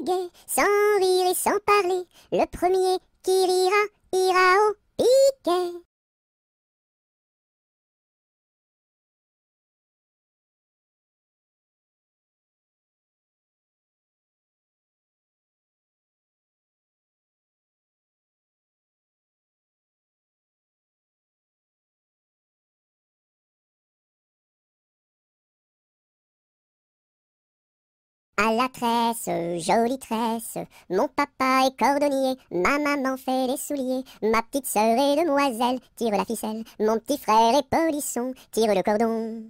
gai, sans rire et sans parler. Le premier qui rira, ira au piquet. À la tresse, jolie tresse, mon papa est cordonnier, ma maman fait les souliers, ma petite sœur est demoiselle, tire la ficelle, mon petit frère est polisson, tire le cordon.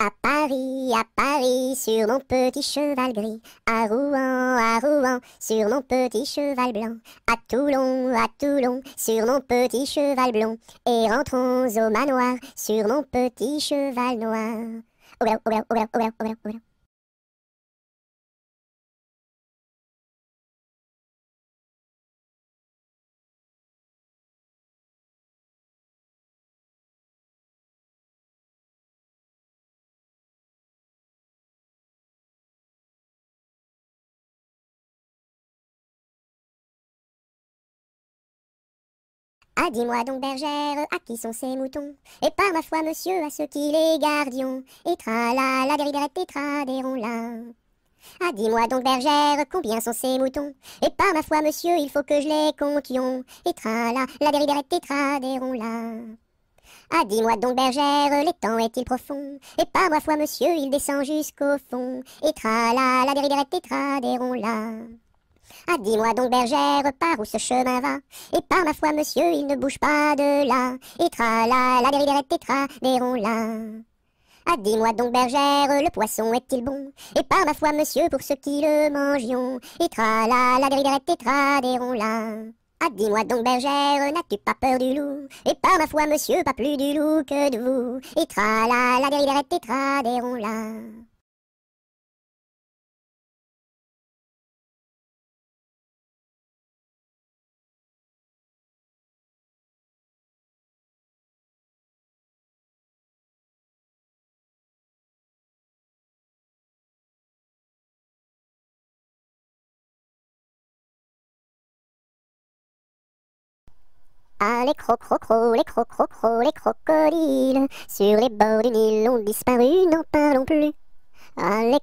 À Paris, sur mon petit cheval gris, à Rouen, sur mon petit cheval blanc, à Toulon, sur mon petit cheval blond, et rentrons au manoir, sur mon petit cheval noir. Au galop, au galop, au galop, au galop, au galop, au galop. Ah, dis-moi donc, bergère, à qui sont ces moutons? Et par ma foi, monsieur, à ceux qui les gardions. Et tra la dériderette et tradérons là. Ah, dis-moi donc, bergère, combien sont ces moutons? Et par ma foi, monsieur, il faut que je les comptions. Et tra la dériderette et tradérons là. Ah, dis-moi donc, bergère, l'étang est-il profond? Et par ma foi, monsieur, il descend jusqu'au fond. Et tra la dériderette et tradérons là. Ah, dis-moi donc, bergère, par où ce chemin va? Et par ma foi, monsieur, il ne bouge pas de là. Et tra la dériderette et tradérons là. Ah, dis-moi donc, bergère, le poisson est-il bon? Et par ma foi, monsieur, pour ceux qui le mangions. Et tra la dériderette et tradérons là. Ah, dis-moi donc, bergère, n'as-tu pas peur du loup? Et par ma foi, monsieur, pas plus du loup que de vous. Et tra la dériderette et tradérons là. Ah, les les les crocodiles, sur les bords du Nil ont disparu, n'en parlons plus. Ah, les les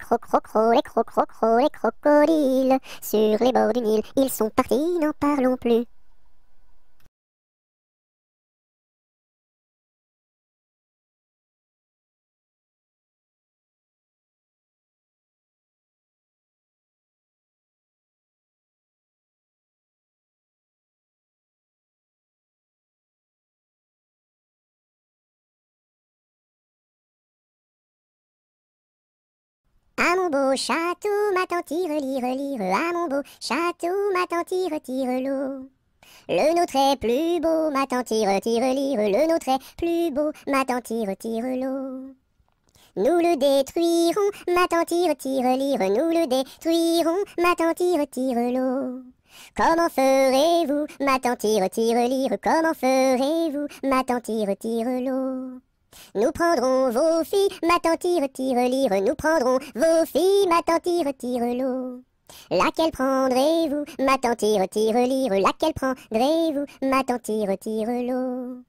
crocodiles, sur les bords du Nil, ils sont partis, n'en parlons plus. À mon beau château, ma tante tire, lire, lire, à mon beau château, ma tante tire, tire l'eau. Le nôtre est plus beau, ma tante tire, tire, lire, le nôtre est plus beau, ma tante tire, tire l'eau. Nous le détruirons, ma tante tire, tire, lire, nous le détruirons, ma tante tire, tire l'eau. Comment ferez-vous, ma tante tire, tire, lire, comment ferez-vous, ma tante tire, tire l'eau? Nous prendrons vos filles, ma tante tire, tire, lire, nous prendrons vos filles, ma tante tire, tire l'eau. Laquelle prendrez-vous, ma tante tire, tire, lire, laquelle prendrez-vous, ma tante tire, tire l'eau?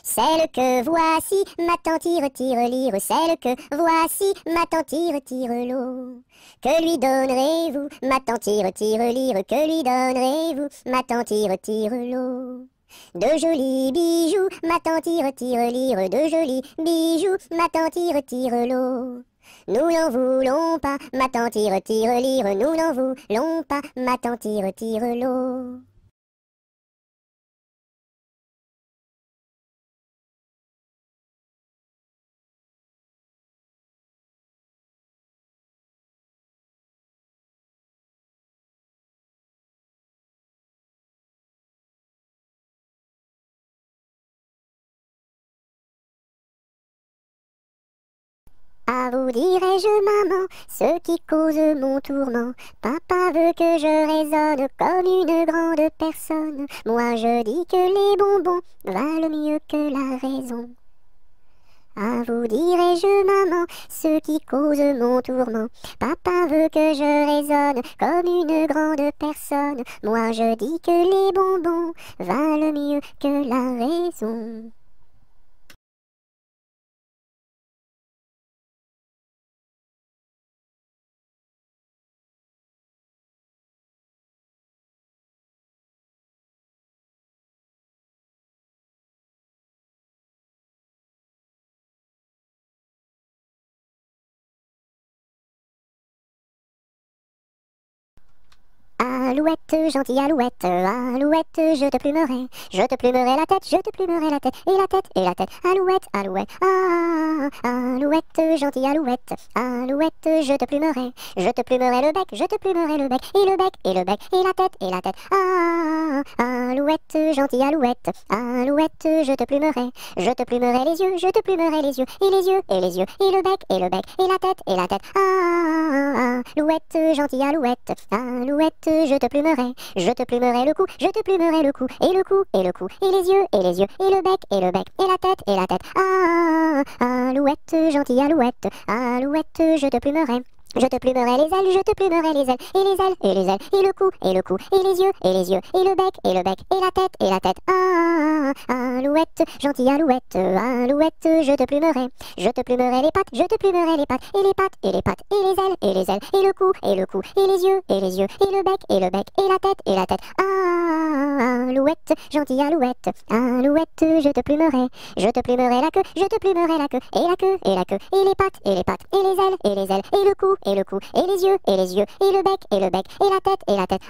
Celle que voici, ma tante tire, tire, lire, celle que voici, ma tante tire, tire l'eau. Que lui donnerez-vous, ma tante tire, tire, lire, que lui donnerez-vous, ma tante tire, tire l'eau? De jolis bijoux, ma tante tire, tire, lire, de jolis bijoux, ma tante tire, tire l'eau. Nous n'en voulons pas, ma tante tire, tire, lire, nous n'en voulons pas, ma tante tire, tire l'eau. À vous dirai-je, maman, ce qui cause mon tourment. Papa veut que je raisonne comme une grande personne. Moi je dis que les bonbons valent mieux que la raison. À vous dirai-je, maman, ce qui cause mon tourment. Papa veut que je raisonne comme une grande personne. Moi je dis que les bonbons valent mieux que la raison. Alouette, gentille alouette, alouette, je te plumerai la tête, je te plumerai la tête, et la tête, alouette, alouette, alouette, gentille alouette, alouette, je te plumerai le bec, je te plumerai le bec, et le bec, et le bec, et la tête, alouette, gentille alouette, alouette, je te plumerai les yeux, je te plumerai les yeux, et les yeux, et les yeux, et le bec, et la tête, alouette, gentille alouette, alouette, je te plumerai le cou, je te plumerai le cou, et le cou, et le cou, et les yeux, et les yeux, et le bec, et la tête, alouette, gentille alouette, alouette, je te plumerai les ailes, je te plumerai les ailes, et les ailes, et les ailes, et le cou, et le cou, et les yeux, et les yeux, et le bec, et la tête, alouette, gentille alouette, alouette, je te plumerai les pattes, je te plumerai les pattes, et les pattes, et les pattes, et les ailes, et les ailes, et le cou, et le cou, et les yeux, et les yeux, et le bec, et et la tête, alouette, gentille alouette, alouette, je te plumerai la queue, je te plumerai la queue, et la queue, et la queue, et les pattes, et les pattes, et les ailes, et les ailes, et le cou, et le cou, et les yeux, et les yeux, et le bec, et la tête,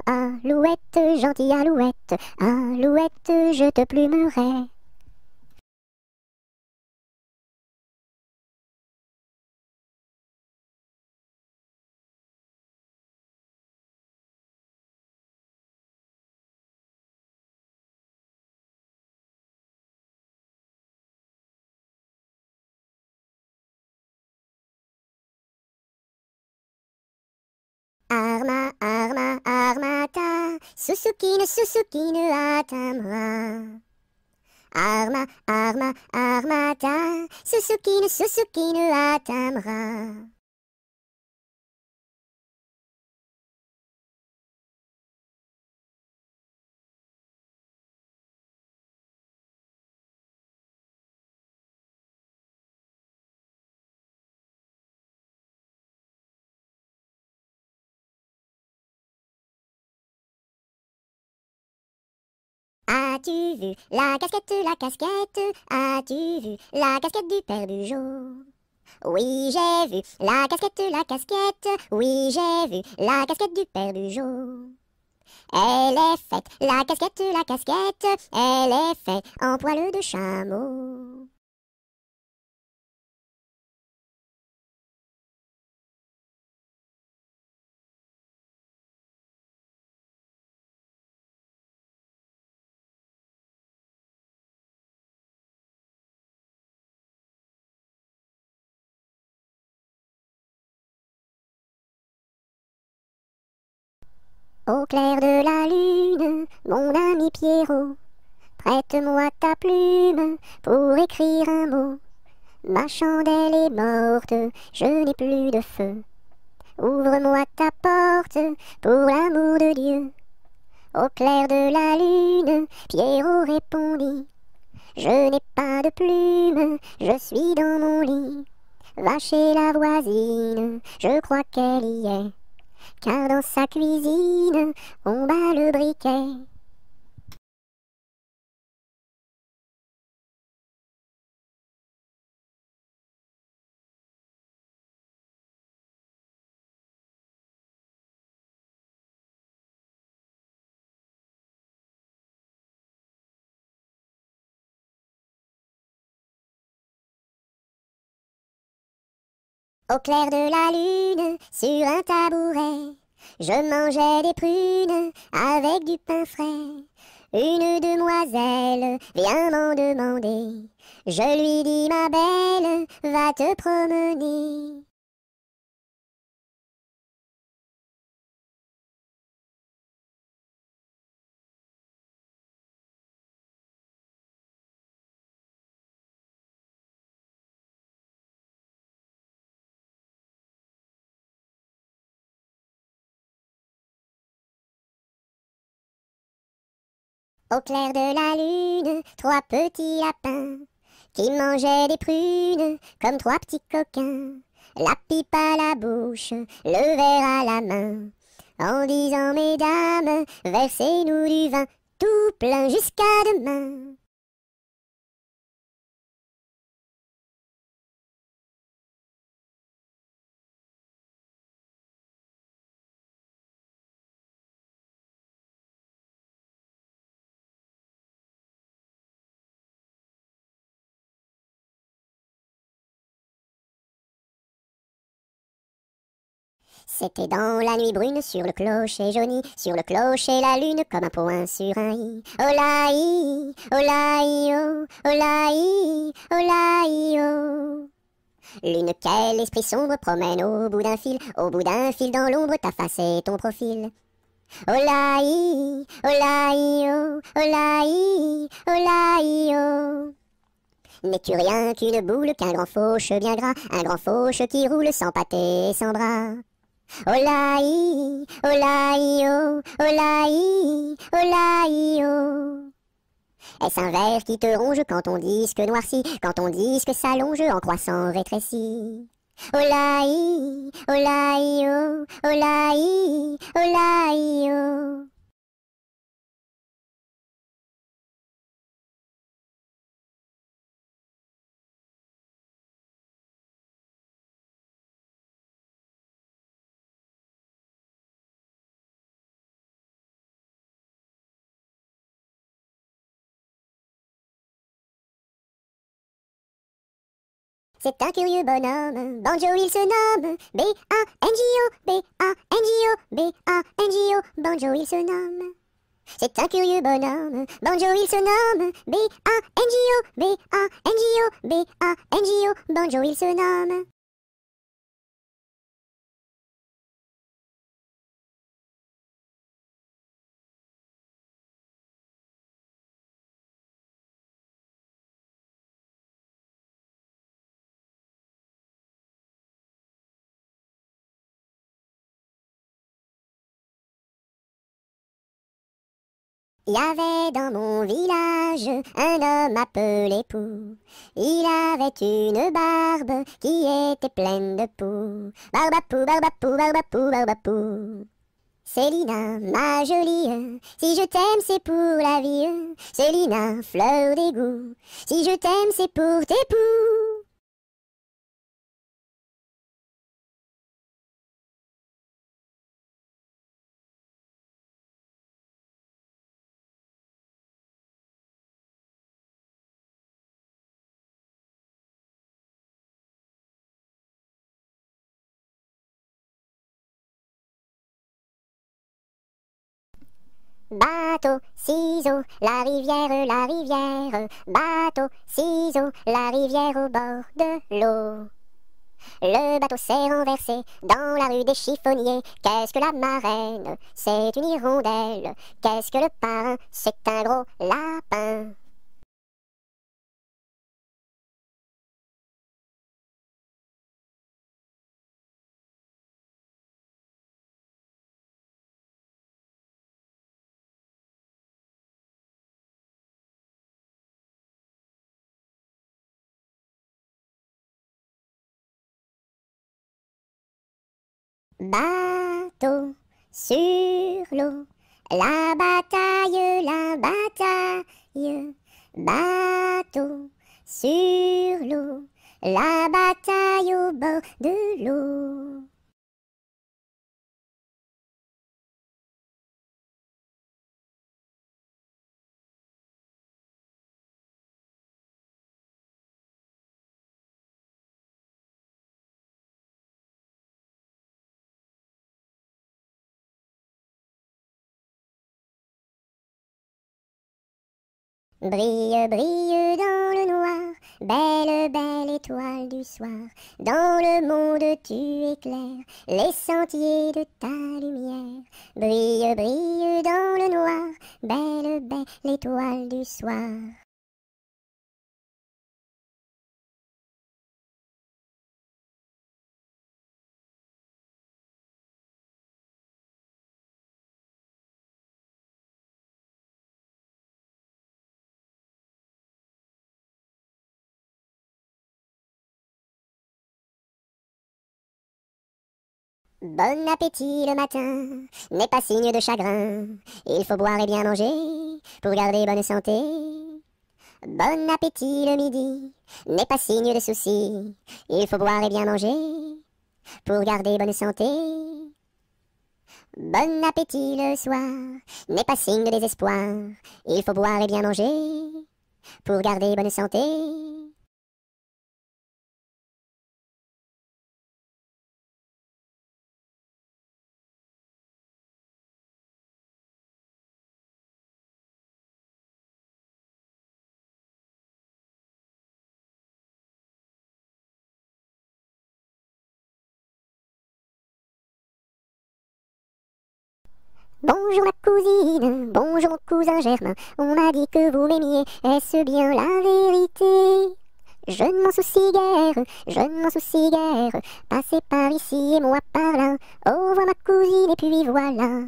alouette, gentille alouette, alouette, je te plumerai. Arma, arma, armata, Susukine atamra. Arma, arma, armata, Susukine atamra. As-tu vu la casquette, la casquette? As-tu vu la casquette du père Bugeaud? Oui, j'ai vu la casquette, la casquette. Oui, j'ai vu la casquette du père Bugeaud. Elle est faite, la casquette, elle est faite en poil de chameau. Au clair de la lune, mon ami Pierrot, prête-moi ta plume pour écrire un mot. Ma chandelle est morte, je n'ai plus de feu. Ouvre-moi ta porte pour l'amour de Dieu. Au clair de la lune, Pierrot répondit: Je n'ai pas de plume, je suis dans mon lit. Va chez la voisine, je crois qu'elle y est, car dans sa cuisine, on bat le briquet. Au clair de la lune, sur un tabouret, je mangeais des prunes avec du pain frais. Une demoiselle vient m'en demander. Je lui dis ma belle, va te promener. Au clair de la lune, trois petits lapins qui mangeaient des prunes comme trois petits coquins. La pipe à la bouche, le verre à la main, en disant mesdames, versez-nous du vin tout plein jusqu'à demain. C'était dans la nuit brune sur le clocher jauni, sur le clocher la lune comme un point sur un i. Oh la i, oh la i, oh, oh la i, oh la i, oh. Lune quel esprit sombre promène au bout d'un fil dans l'ombre ta face et ton profil. Oh la i, oh la i, oh, oh la i, oh la i, oh. N'es-tu rien qu'une boule, qu'un grand fauche bien gras, un grand fauche qui roule sans pâté et sans bras? Oh la i, oh la i, oh, oh la i, oh la i, oh. Est-ce un ver qui te ronge quand ton disque noircit, quand ton disque s'allonge en croissant rétréci? Oh la i, oh la i, oh, oh la i, oh la i, oh. C'est un curieux bonhomme, Banjo il se nomme, B-A-N-J-O, B-A-N-J-O, B-A-N-J-O, Banjo il se nomme. C'est un curieux bonhomme, Banjo il se nomme, B-A-N-J-O, B-A-N-J-O, B-A-N-J-O, Banjo il se nomme. Il y avait dans mon village un homme appelé Pou. Il avait une barbe qui était pleine de poux. Barbapou, barbapou, barbapou, barbapou. Célina, ma jolie, si je t'aime c'est pour la vie. Célina, fleur d'égout, si je t'aime c'est pour tes poux. Bateau, ciseaux, la rivière, bateau, ciseaux, la rivière au bord de l'eau. Le bateau s'est renversé dans la rue des chiffonniers. Qu'est-ce que la marraine? C'est une hirondelle. Qu'est-ce que le parrain? C'est un gros lapin. Bateau sur l'eau, la bataille. Bateau sur l'eau, la bataille au bord de l'eau. Brille, brille dans le noir, belle, belle étoile du soir. Dans le monde tu éclaires les sentiers de ta lumière. Brille, brille dans le noir, belle, belle étoile du soir. Bon appétit le matin n'est pas signe de chagrin. Il faut boire et bien manger pour garder bonne santé. Bon appétit le midi n'est pas signe de soucis. Il faut boire et bien manger pour garder bonne santé. Bon appétit le soir n'est pas signe de désespoir. Il faut boire et bien manger pour garder bonne santé. Bonjour ma cousine, bonjour mon cousin Germain. On m'a dit que vous m'aimiez, est-ce bien la vérité? Je ne m'en soucie guère, je ne m'en soucie guère. Passez par ici et moi par là. Au revoir ma cousine et puis voilà.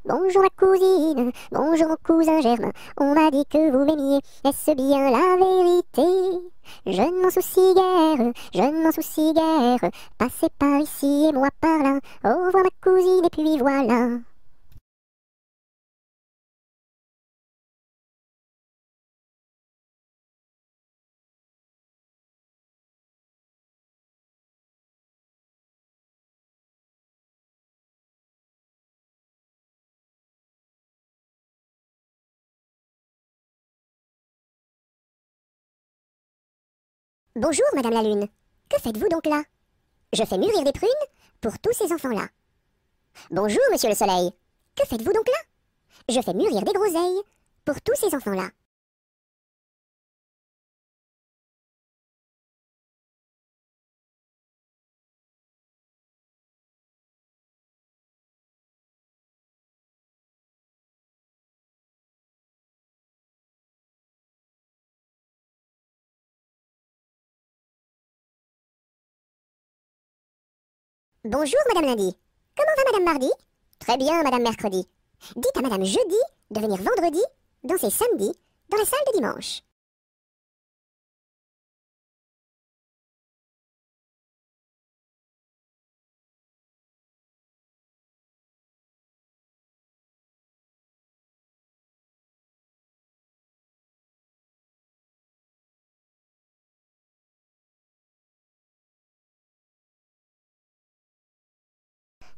Bonjour ma cousine, bonjour mon cousin Germain. On m'a dit que vous m'aimiez, est-ce bien la vérité? Je ne m'en soucie guère, je ne m'en soucie guère. Passez par ici et moi par là. Au revoir ma cousine et puis voilà. Bonjour, Madame la Lune. Que faites-vous donc là? Je fais mûrir des prunes pour tous ces enfants-là. Bonjour, Monsieur le Soleil. Que faites-vous donc là? Je fais mûrir des groseilles pour tous ces enfants-là. Bonjour, Madame Lundi. Comment va Madame Mardi? Très bien, Madame Mercredi. Dites à Madame Jeudi de venir vendredi, danser samedi, dans la salle de dimanche.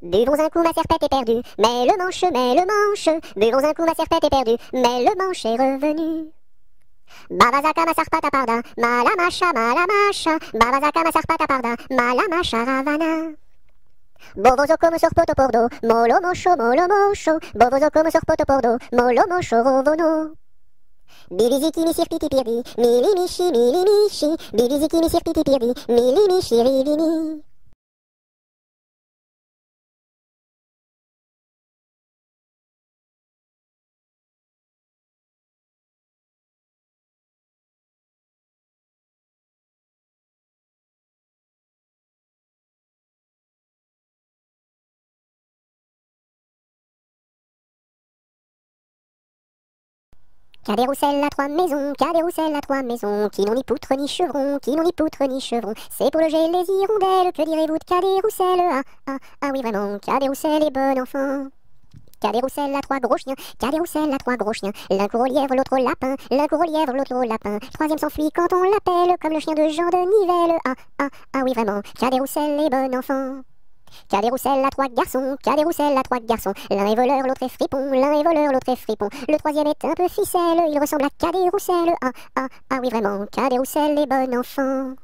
Buvons un coup, ma serpette est perdue, mais le manche, mais le manche. Buvons un coup, ma serpette est perdue, mais le manche est revenu. Babazaka ma sarpata parda, malamasha, malamasha. Babazaka ma sarpata parda, malamasha ravana. Bovozo come sorpoto pordo, molo mosho, bovozo come sorpoto pordo, molo mosho rovono. Biliziki mi sirpiti pirdi, mili mishi, biliziki mi sirpiti pirdi, mili mishi rivini. Cadet-Roussel à trois maisons, Cadet-Roussel à trois maisons, qui n'ont ni poutre ni chevron, qui n'ont ni poutre ni chevron. C'est pour loger les hirondelles, que direz-vous de Cadet-Roussel? Ah oui vraiment, Cadet-Roussel est bon enfant. Cadet-Roussel à trois gros chiens, Cadet-Roussel à trois gros chiens. L'un court au lièvre, l'autre au lapin, l'un court au lièvre, l'autre au lapin. Troisième s'enfuit quand on l'appelle, comme le chien de Jean de Nivelle. Ah oui vraiment, Cadet-Roussel est bon enfant. Cadet-Roussel à trois garçons, Cadet-Roussel à trois garçons. L'un est voleur, l'autre est fripon, l'un est voleur, l'autre est fripon. Le troisième est un peu ficelle, il ressemble à Cadet-Roussel. Ah oui vraiment, Cadet-Roussel est bon enfant.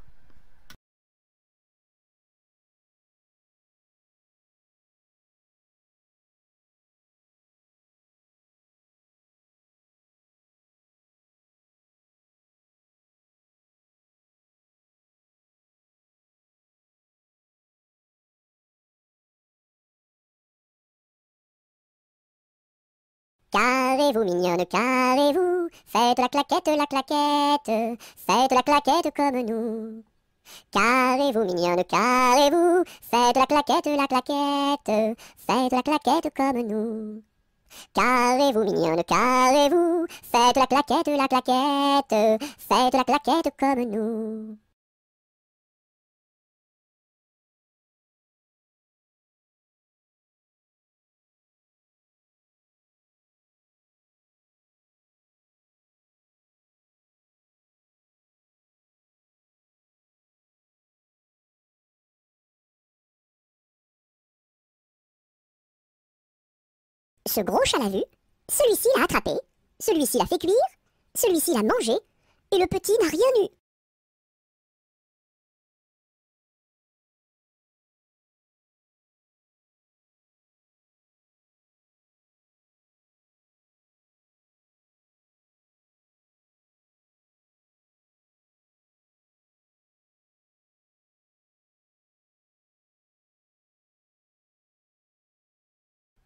Carrez-vous, mignonne, carrez-vous, faites la claquette, faites la claquette comme nous. Carrez-vous, mignonne, carrez-vous, faites la claquette, faites la claquette comme nous. Carrez-vous, mignonne, carrez-vous, faites la claquette, faites la claquette comme nous. Ce gros chat l'a vu, celui-ci l'a attrapé, celui-ci l'a fait cuire, celui-ci l'a mangé, et le petit n'a rien eu.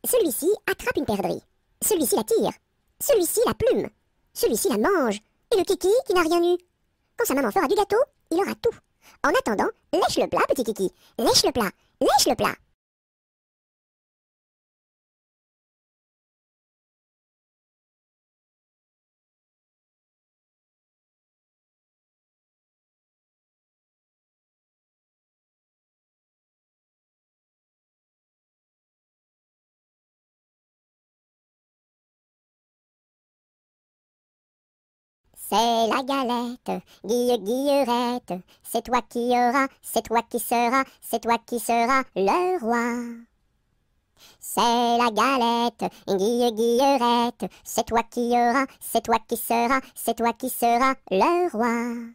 Celui-ci attrape une perdrix, celui-ci la tire, celui-ci la plume, celui-ci la mange, et le kiki qui n'a rien eu. Quand sa maman fera du gâteau, il aura tout. En attendant, lèche le plat, petit kiki, lèche le plat, lèche le plat. C'est la galette, guillerette, c'est toi qui auras, c'est toi qui seras, c'est toi qui seras le roi. C'est la galette, guillerette, c'est toi qui auras, c'est toi qui seras, c'est toi qui seras le roi.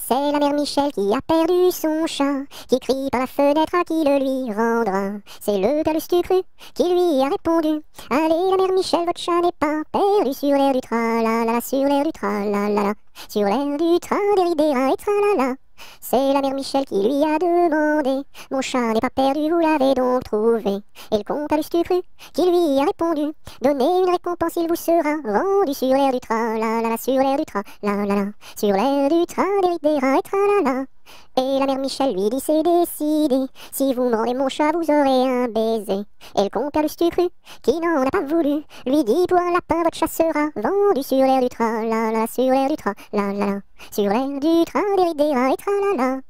C'est la mère Michel qui a perdu son chat, qui crie par la fenêtre à qui le lui rendra. C'est le père Lustucru qui lui a répondu: allez la mère Michel, votre chat n'est pas perdu sur l'air du tra-la-la, sur l'air du tra-la-la, sur l'air du tra-des-ri-des-ra et tra-la-la. C'est la mère Michel qui lui a demandé: mon chat n'est pas perdu, vous l'avez donc trouvé? Et le comte Lustucru qui lui a répondu: donnez une récompense, il vous sera rendu sur l'air du tra-la-la, sur l'air du tra-la-la, sur l'air du tra-des-ri-des-ra et tra-la-la. Et la mère Michel lui dit: c'est décidé, si vous me rendez mon chat, vous aurez un baiser. Et le comte Lustucru qui n'en a pas voulu lui dit: pour un lapin, votre chat sera vendu sur l'air du tra-la-la, sur l'air du tra-la-la, sur l'air du tra-des-ri-des-ra et tra-la-la.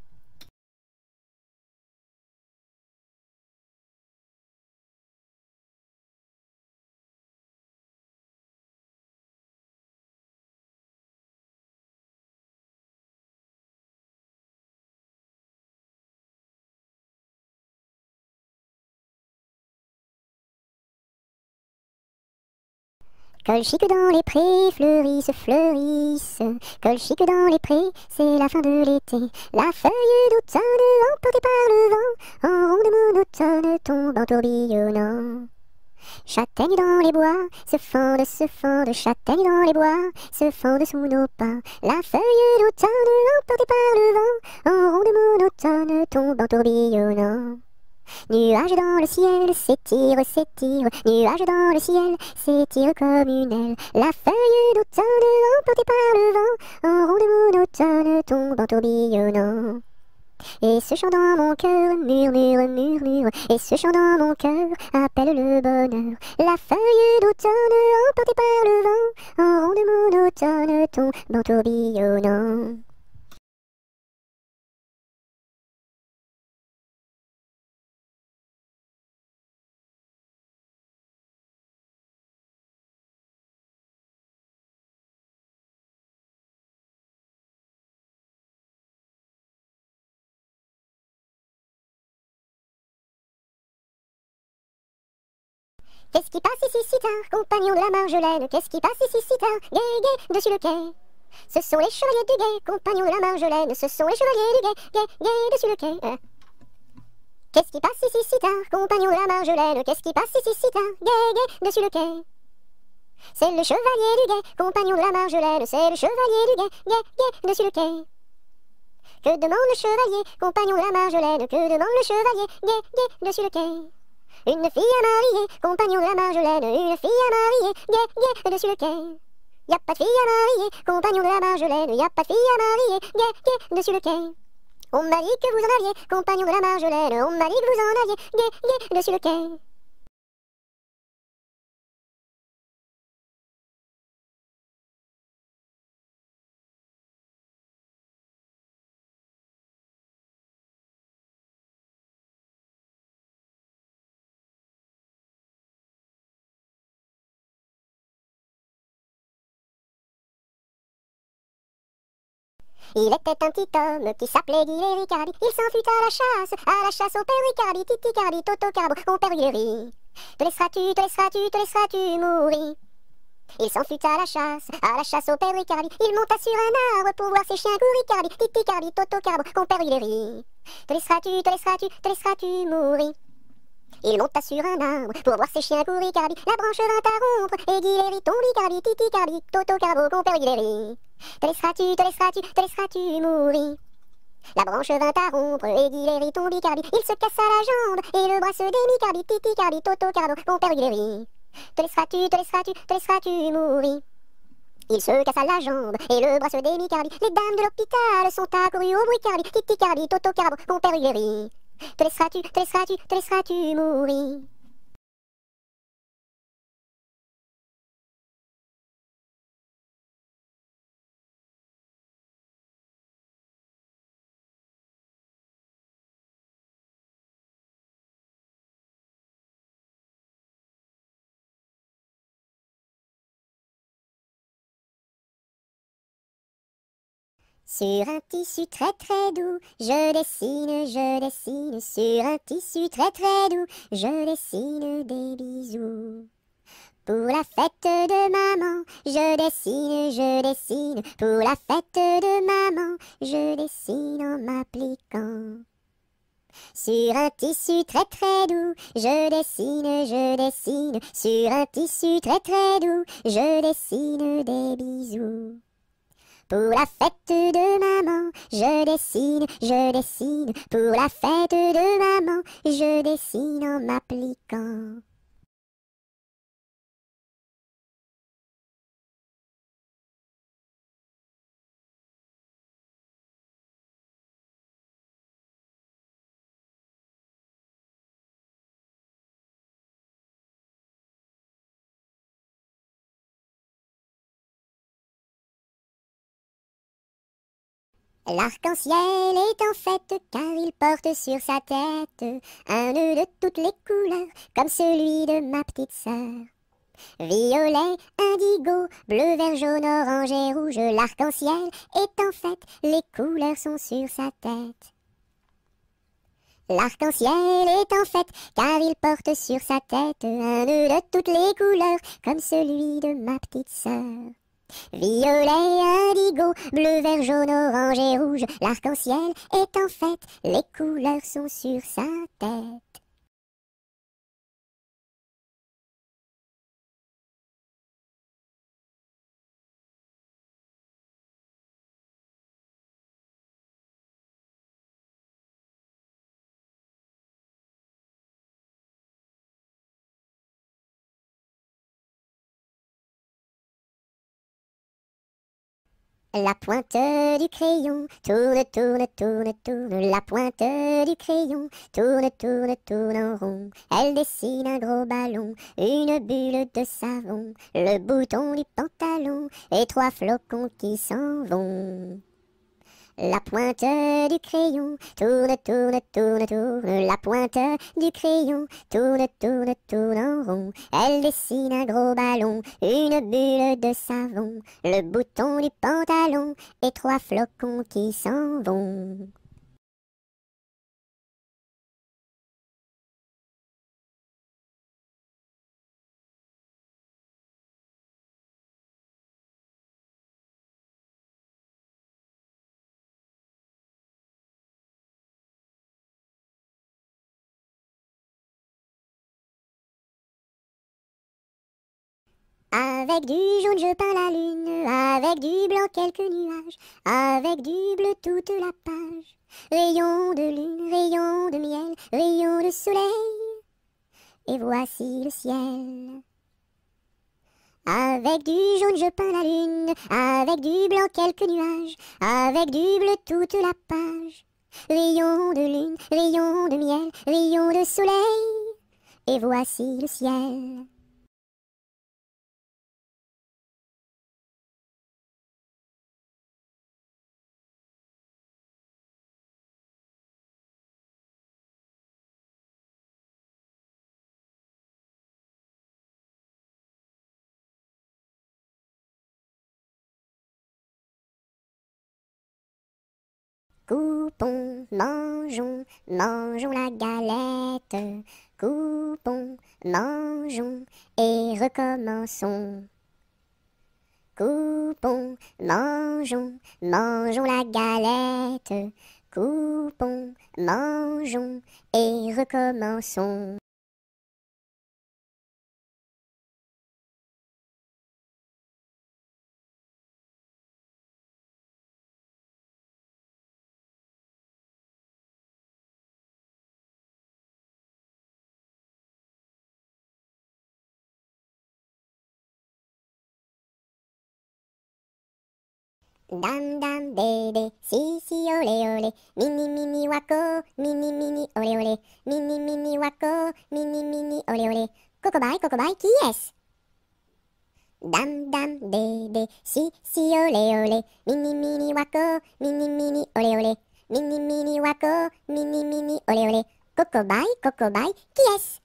Colchique dans les prés, fleurissent. Colchique dans les prés, c'est la fin de l'été. La feuille d'automne, emportée par le vent, en ronde monotone, tombe en tourbillonnant. Châtaignes dans les bois, se fendent, châtaignes dans les bois, se fendent sous nos pas. La feuille d'automne, emportée par le vent, en ronde monotone, tombe en tourbillonnant. Nuages dans le ciel, s'étire, nuages dans le ciel, s'étire comme une aile. La feuille d'automne, emportée par le vent, en ronde monotone, tombe en tourbillonnant. Et ce chant dans mon cœur murmure, et ce chant dans mon cœur appelle le bonheur. La feuille d'automne, emportée par le vent, en ronde monotone, tombe en tourbillonnant. Qu'est-ce qui passe ici si tard, compagnon de la Marjolaine? Qu'est-ce qui passe ici si tard, gai, gai, dessus le quai? Ce sont les chevaliers du guet, compagnons de la Marjolaine. Ce sont les chevaliers du guet, guet, guet, dessus le quai. Qu'est-ce qui passe ici si tard, compagnons de la Marjolaine? Qu'est-ce qui passe ici si tard, guet, guet, dessus le quai? C'est le chevalier du guet, compagnon de la Marjolaine. C'est le chevalier du guet, guet, guet, dessus le quai. Que demande le chevalier, compagnon de la Marjolaine? Que demande le chevalier, guet, guet, dessus le quai? Une fille à marier, compagnon de la Marjolaine. Une fille à marier, guet, guet, dessus le quai. Y a pas de fille à marier, compagnon de la Marjolaine. Y a pas de fille à marier, guet, guet, dessus le quai. On m'a dit que vous en aviez, compagnon de la Marjolaine. On m'a dit que vous en aviez, guet, guet, dessus le quai. Il était un petit homme qui s'appelait Guy Ricardi. Il s'en fut à la chasse au père Ricardi, Titi Cardi, Toto Carbo, mon père Guilleri. Te laisseras-tu, te laisseras-tu, te laisseras-tu mourir? Il s'en fut à la chasse au père Ricardi. Il monta sur un arbre pour voir ses chiens courir, Ricardi, Titi Cardi, Toto Carbo, mon père Guilleri. Te laisseras-tu, te laisseras-tu, te laisseras-tu mourir? Il monta sur un arbre pour voir ses chiens courir, Cardi. La branche vint à rompre et Guilleri tombe, Cardi, Titi Cardi, Toto Carbo, mon père Guilleri. Te laisseras-tu, te laisseras-tu, te laisseras-tu mourir? La branche vint à rompre et Guilleri tombe, Cardi. Il se cassa la jambe et le bras se démit, Cardi, Titi Cardi, Toto Carbo, mon père Guilleri. Te laisseras-tu, te laisseras-tu, te laisseras-tu mourir? Il se cassa la jambe et le bras se démit, Cardi. Les dames de l'hôpital sont accourues au bruit, Cardi, Titi Cardi, Toto Carbo, mon père Guilleri. Te laisseras-tu, te laisseras-tu, te laisseras-tu mourir? Sur un tissu très très doux, je dessine, sur un tissu très très doux, je dessine des bisous. Pour la fête de maman, je dessine, pour la fête de maman, je dessine en m'appliquant. Sur un tissu très très doux, je dessine, sur un tissu très très doux, je dessine des bisous. Pour la fête de maman, je dessine, pour la fête de maman, je dessine en m'appliquant. L'arc-en-ciel est en fête car il porte sur sa tête un nœud de toutes les couleurs comme celui de ma petite sœur. Violet, indigo, bleu, vert, jaune, orange et rouge, l'arc-en-ciel est en fête, les couleurs sont sur sa tête. L'arc-en-ciel est en fête car il porte sur sa tête un nœud de toutes les couleurs comme celui de ma petite sœur. Violet, indigo, bleu, vert, jaune, orange et rouge, l'arc-en-ciel est en fête, les couleurs sont sur sa tête. La pointe du crayon tourne, tourne, tourne, tourne. La pointe du crayon tourne, tourne, tourne en rond. Elle dessine un gros ballon, une bulle de savon, le bouton du pantalon et trois flocons qui s'en vont. La pointe du crayon tourne, tourne, tourne, tourne. La pointe du crayon tourne, tourne, tourne en rond. Elle dessine un gros ballon, une bulle de savon, le bouton du pantalon et trois flocons qui s'en vont. Avec du jaune je peins la lune, avec du blanc quelques nuages, avec du bleu toute la page. Rayon de lune, rayon de miel, rayon de soleil, et voici le ciel. Avec du jaune je peins la lune, avec du blanc quelques nuages, avec du bleu toute la page. Rayon de lune, rayon de miel, rayon de soleil, et voici le ciel. Coupons, mangeons, mangeons la galette. Coupons, mangeons et recommençons. Coupons, mangeons, mangeons la galette. Coupons, mangeons et recommençons. Dam dam bébé, si si olé olé, mini mini wako, mini mini olé olé, mini mini wako, mini mini olé olé. Cocobaye, qui est-ce? Dam dam bébé, si si olé olé, mini mini wako, mini mini olé olé, mini mini wako, mini mini olé olé. Cocobaye, qui est-ce?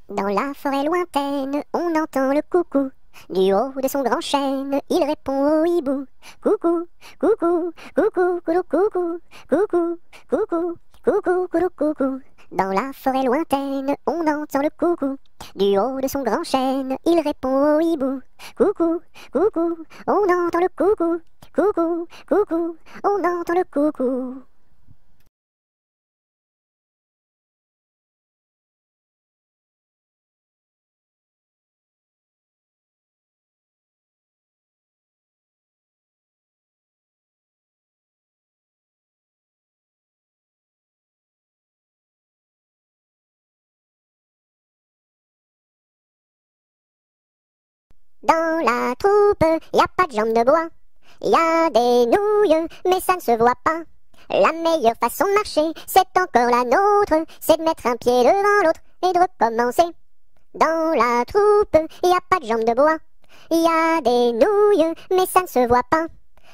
Dans la forêt lointaine, on entend le coucou. Du haut de son grand chêne, il répond au hibou. Coucou, coucou, coucou, coucou, coucou, coucou, coucou, coucou, coucou, coucou. Dans la forêt lointaine, on entend le coucou. Du haut de son grand chêne, il répond au hibou. Coucou, coucou, on entend le coucou. Coucou, coucou, on entend le coucou. Dans la troupe, y a pas de jambes de bois. Y a des nouilles, mais ça ne se voit pas. La meilleure façon de marcher, c'est encore la nôtre. C'est de mettre un pied devant l'autre et de recommencer. Dans la troupe, y a pas de jambes de bois. Y a des nouilles, mais ça ne se voit pas.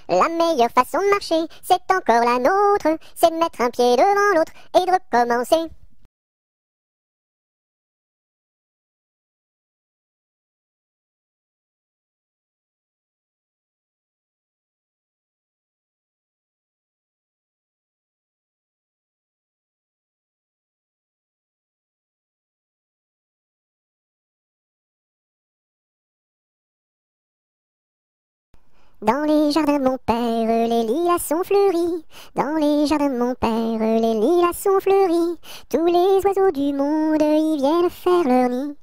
La meilleure façon de marcher, c'est encore la nôtre. C'est de mettre un pied devant l'autre et de recommencer. Dans les jardins de mon père, les lilas sont fleuris. Dans les jardins de mon père, les lilas sont fleuris. Tous les oiseaux du monde y viennent faire leur nid.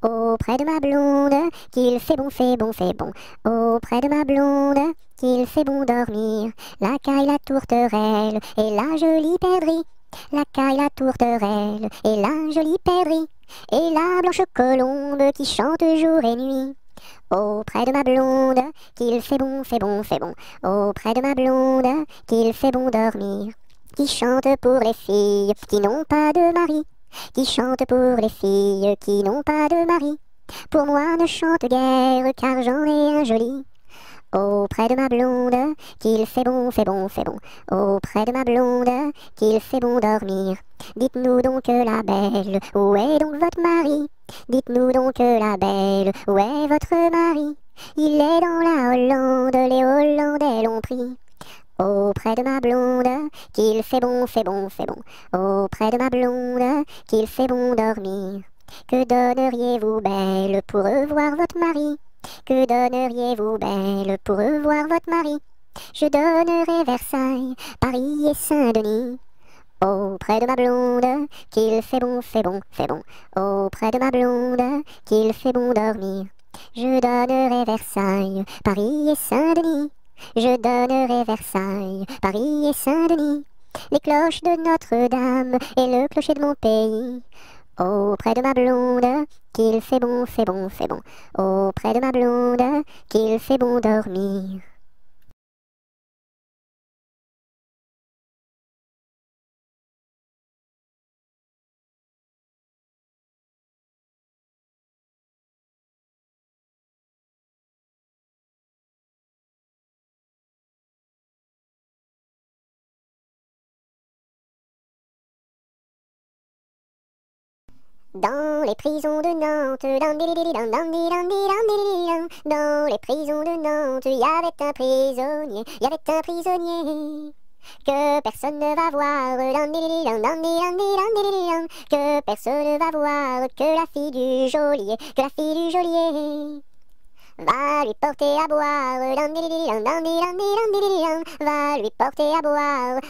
Auprès de ma blonde, qu'il fait bon, fait bon, fait bon. Auprès de ma blonde, qu'il fait bon dormir. La caille, la tourterelle et la jolie perdrix. La caille, la tourterelle et la jolie perdrix. Et la blanche colombe qui chante jour et nuit. Auprès de ma blonde, qu'il fait bon, fait bon, fait bon. Auprès de ma blonde, qu'il fait bon dormir. Qui chante pour les filles qui n'ont pas de mari. Qui chante pour les filles qui n'ont pas de mari. Pour moi ne chante guère car j'en ai un joli. Auprès de ma blonde, qu'il fait bon, fait bon, fait bon. Auprès de ma blonde, qu'il fait bon dormir. Dites-nous donc la belle, où est donc votre mari? Dites-nous donc la belle, où est votre mari? Il est dans la Hollande, les Hollandais l'ont pris. Auprès de ma blonde, qu'il fait bon, fait bon, fait bon. Auprès de ma blonde, qu'il fait bon dormir. Que donneriez-vous, belle, pour revoir votre mari? Que donneriez-vous, belle, pour revoir votre mari? Je donnerais Versailles, Paris et Saint-Denis. Auprès de ma blonde, qu'il fait bon, fait bon, fait bon. Auprès de ma blonde, qu'il fait bon dormir. Je donnerai Versailles, Paris et Saint-Denis. Je donnerai Versailles, Paris et Saint-Denis. Les cloches de Notre-Dame et le clocher de mon pays. Auprès de ma blonde, qu'il fait bon, fait bon, fait bon. Auprès de ma blonde, qu'il fait bon dormir. Dans les prisons de Nantes, dans les prisons de Nantes, il y avait un prisonnier, il y avait un prisonnier que personne ne va voir, que personne ne va voir, que la fille du geôlier, que la fille du geôlier va lui porter à boire, va lui porter à boire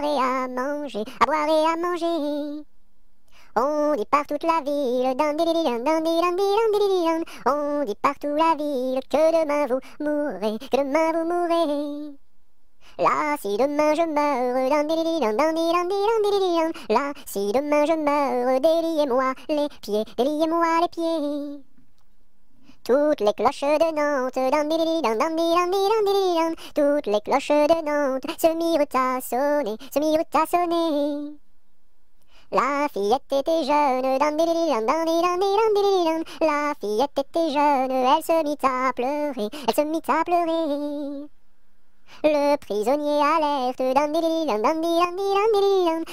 et à manger, à boire et à manger. On dit par toute la ville, on dit partout la ville que demain vous mourrez, que demain vous mourrez. Là, si demain je meurs, là, si demain je meurs, déliez-moi les pieds, déliez-moi les pieds. Toutes les cloches de Nantes, toutes les cloches de Nantes se mirent à sonner, se mirent à sonner. La fillette était jeune, la fillette était jeune, elle se mit à pleurer, elle se mit à pleurer. Le prisonnier alerte,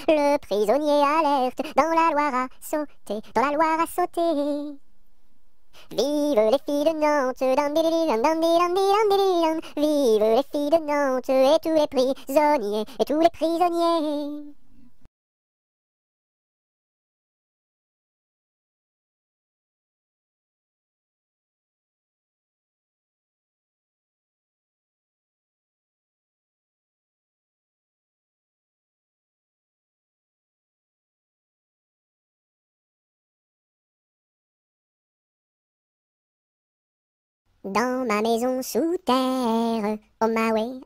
le prisonnier alerte, dans la Loire à sauter, dans la Loire à sauter. Vive les filles de Nantes, vive les filles de Nantes, et tous les prisonniers, et tous les prisonniers. Dans ma maison sous terre, oh my way,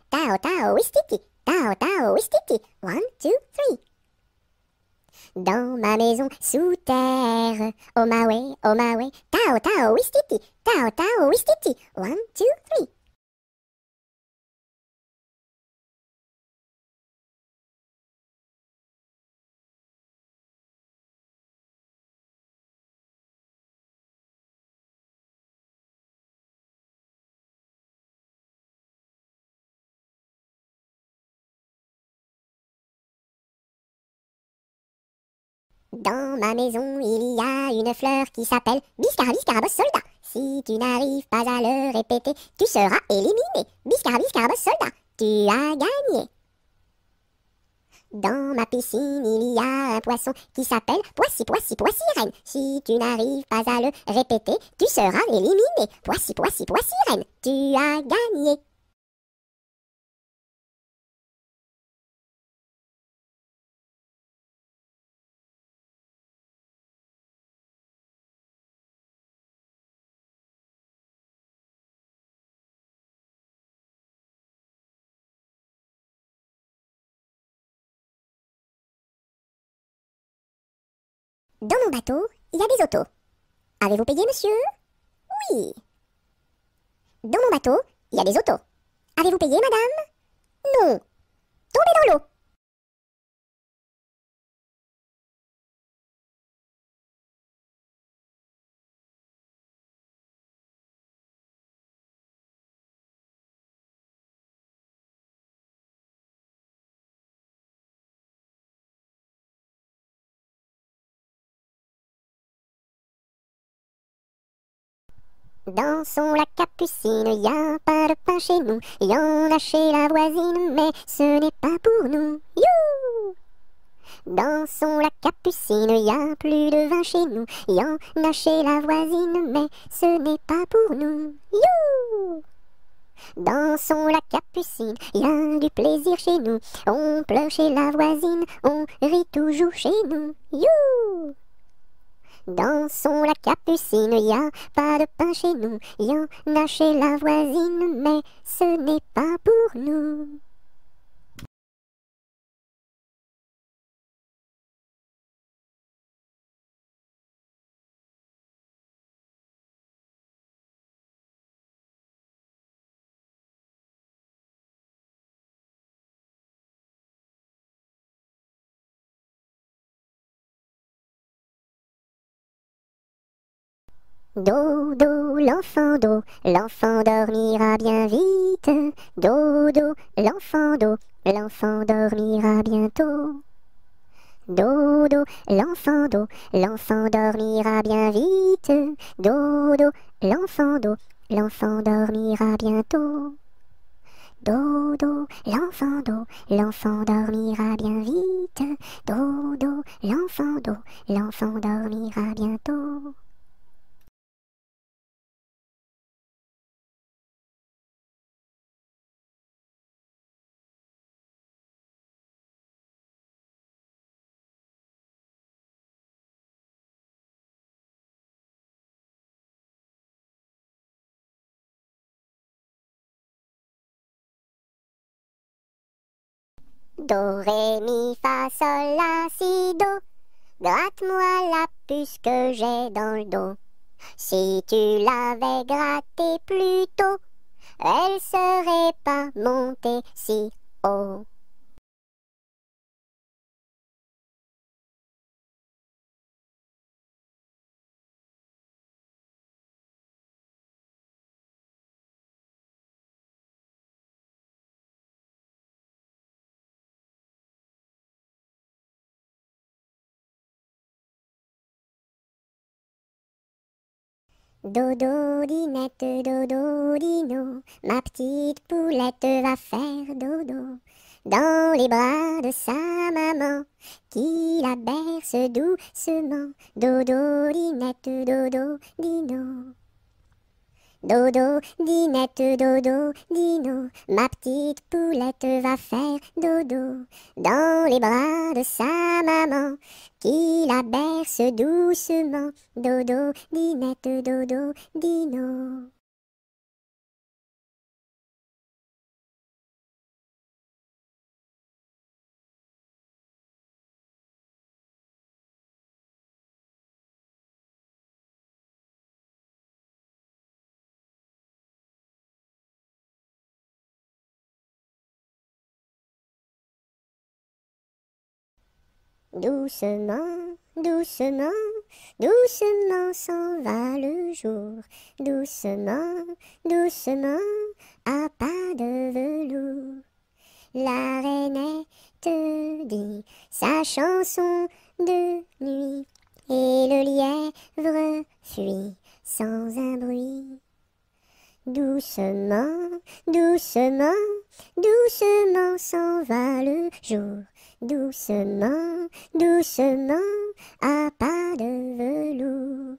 tao tao wistiti, tao tao wistiti, 1, 2, 3. Dans ma maison sous terre, oh my way, tao tao wistiti, 1, 2, 3. Dans ma maison, il y a une fleur qui s'appelle Biscarabis soldat. Si tu n'arrives pas à le répéter, tu seras éliminé. Biscarabis soldat, tu as gagné. Dans ma piscine, il y a un poisson qui s'appelle Poissy reine. Si tu n'arrives pas à le répéter, tu seras éliminé. Poissy reine, tu as gagné. Dans mon bateau, il y a des autos. Avez-vous payé, monsieur? Oui. Dans mon bateau, il y a des autos. Avez-vous payé, madame? Non. Tombez dans l'eau. Dansons la capucine, y a pas de pain chez nous, y en a chez la voisine, mais ce n'est pas pour nous. You! Dansons la capucine, y a plus de vin chez nous, y en a chez la voisine, mais ce n'est pas pour nous. You! Dansons la capucine, y a du plaisir chez nous, on pleure chez la voisine, on rit toujours chez nous. You! Dansons la capucine, y a pas de pain chez nous, y en a chez la voisine, mais ce n'est pas pour nous. Dodo, l'enfant dormira bien vite. Dodo, l'enfant dormira bientôt. Dodo, l'enfant dormira bien vite. Dodo, l'enfant dormira bientôt. Dodo, l'enfant dormira bien vite. Dodo, l'enfant dormira bientôt. Do, ré, mi, fa, sol, la, si, do. Gratte-moi la puce que j'ai dans le dos. Si tu l'avais grattée plus tôt, elle serait pas montée si haut. Dodo, dinette, dodo, dino, ma petite poulette va faire dodo dans les bras de sa maman qui la berce doucement. Dodo, dinette, dodo, dino. Dodo, dinette, dodo, dino, ma petite poulette va faire dodo dans les bras de sa maman qui la berce doucement. Dodo, dinette, dodo, dino. Doucement, doucement, doucement s'en va le jour. Doucement, doucement, à pas de velours. La rainette dit sa chanson de nuit, et le lièvre fuit sans un bruit. Doucement, doucement, doucement s'en va le jour. Doucement, doucement, à pas de velours.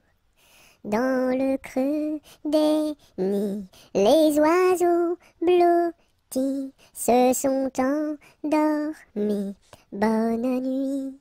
Dans le creux des nids, les oiseaux blottis se sont endormis. Bonne nuit.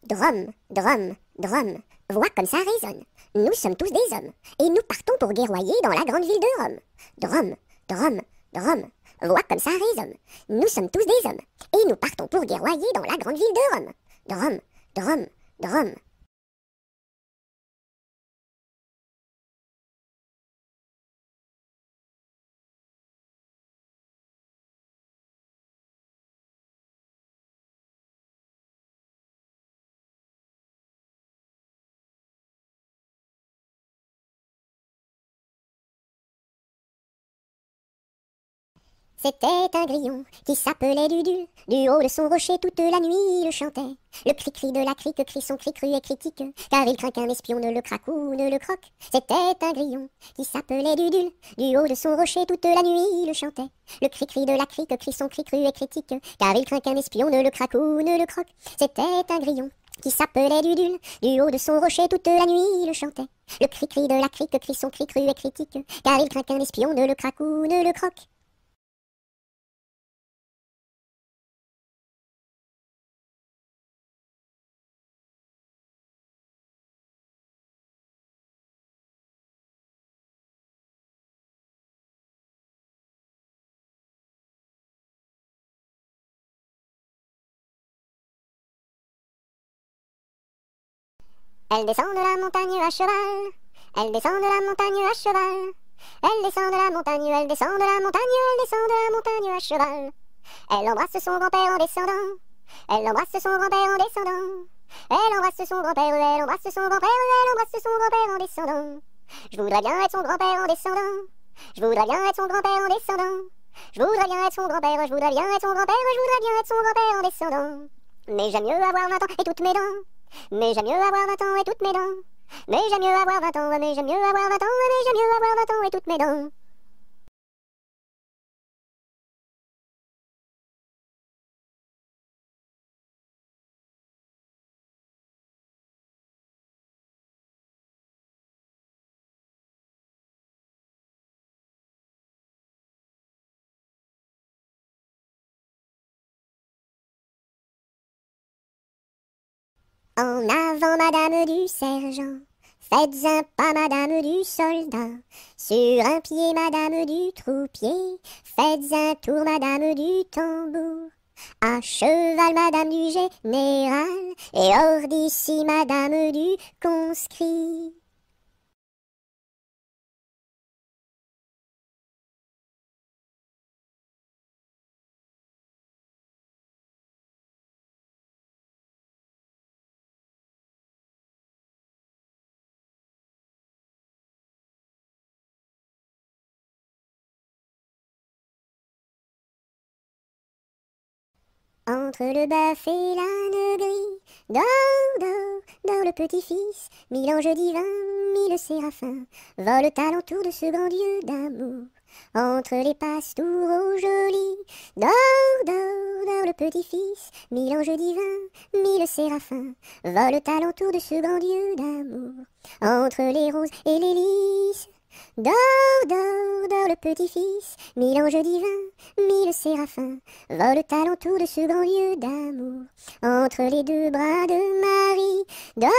Drum, drum, drum, vois comme ça résonne. Nous sommes tous des hommes, et nous partons pour guerroyer dans la grande ville de Rome. Drum, drum, drum, vois comme ça résonne. Nous sommes tous des hommes, et nous partons pour guerroyer dans la grande ville de Rome. Drum, drum, drum. C'était un grillon qui s'appelait Dudule. Du haut de son rocher toute la nuit il le chantait. Le cri-cri de la crique crie son cri cru et critique, car il craint qu'un espion ne le craque ou ne le croque. C'était un grillon qui s'appelait Dudule. Du haut de son rocher toute la nuit il le chantait. Le cri-cri de la crique crie son cri cru et critique, car il craint qu'un espion ne le craque ou ne le croque. C'était un grillon qui s'appelait Dudule. Du haut de son rocher toute la nuit il le chantait. Le cri-cri de la crique crie son cri cru et critique, car il craint qu'un espion ne le craque ou ne le croque. Elle descend de la montagne à cheval. Elle descend de la montagne à cheval. Elle descend de la montagne, elle descend de la montagne, elle descend de la montagne à cheval. Elle embrasse son grand-père en descendant. Elle embrasse son grand-père en descendant. Elle embrasse son grand-père, elle embrasse son grand-père, elle embrasse son grand-père en descendant. Je voudrais bien être son grand-père en descendant. Je voudrais bien être son grand-père en descendant. Je voudrais bien être son grand-père, je voudrais bien être son grand-père, je voudrais bien être son grand-père en descendant. Mais j'aime mieux avoir 20 ans et toutes mes dents. Mais j'aime mieux avoir 20 ans et toutes mes dents. Mais j'aime mieux avoir 20 ans, mais j'aime mieux avoir 20 ans, mais j'aime mieux avoir 20 ans et toutes mes dents. En avant, Madame du Sergent, faites un pas, Madame du Soldat. Sur un pied, Madame du Troupier, faites un tour, Madame du Tambour. À cheval, Madame du Général, et hors d'ici, Madame du Conscrit. Entre le bœuf et l'âne gris, dors, dors, dors le petit-fils, mille anges divins, mille séraphins, volent alentour de ce grand Dieu d'amour. Entre les pastoureaux jolis, dors, dors, dors le petit-fils, mille anges divins, mille séraphins, volent alentour de ce grand Dieu d'amour. Entre les roses et les lys, dors, dors, dors le petit-fils, mille anges divins, mille séraphins, volent alentour de ce grand lieu d'amour. Entre les deux bras de Marie, dors,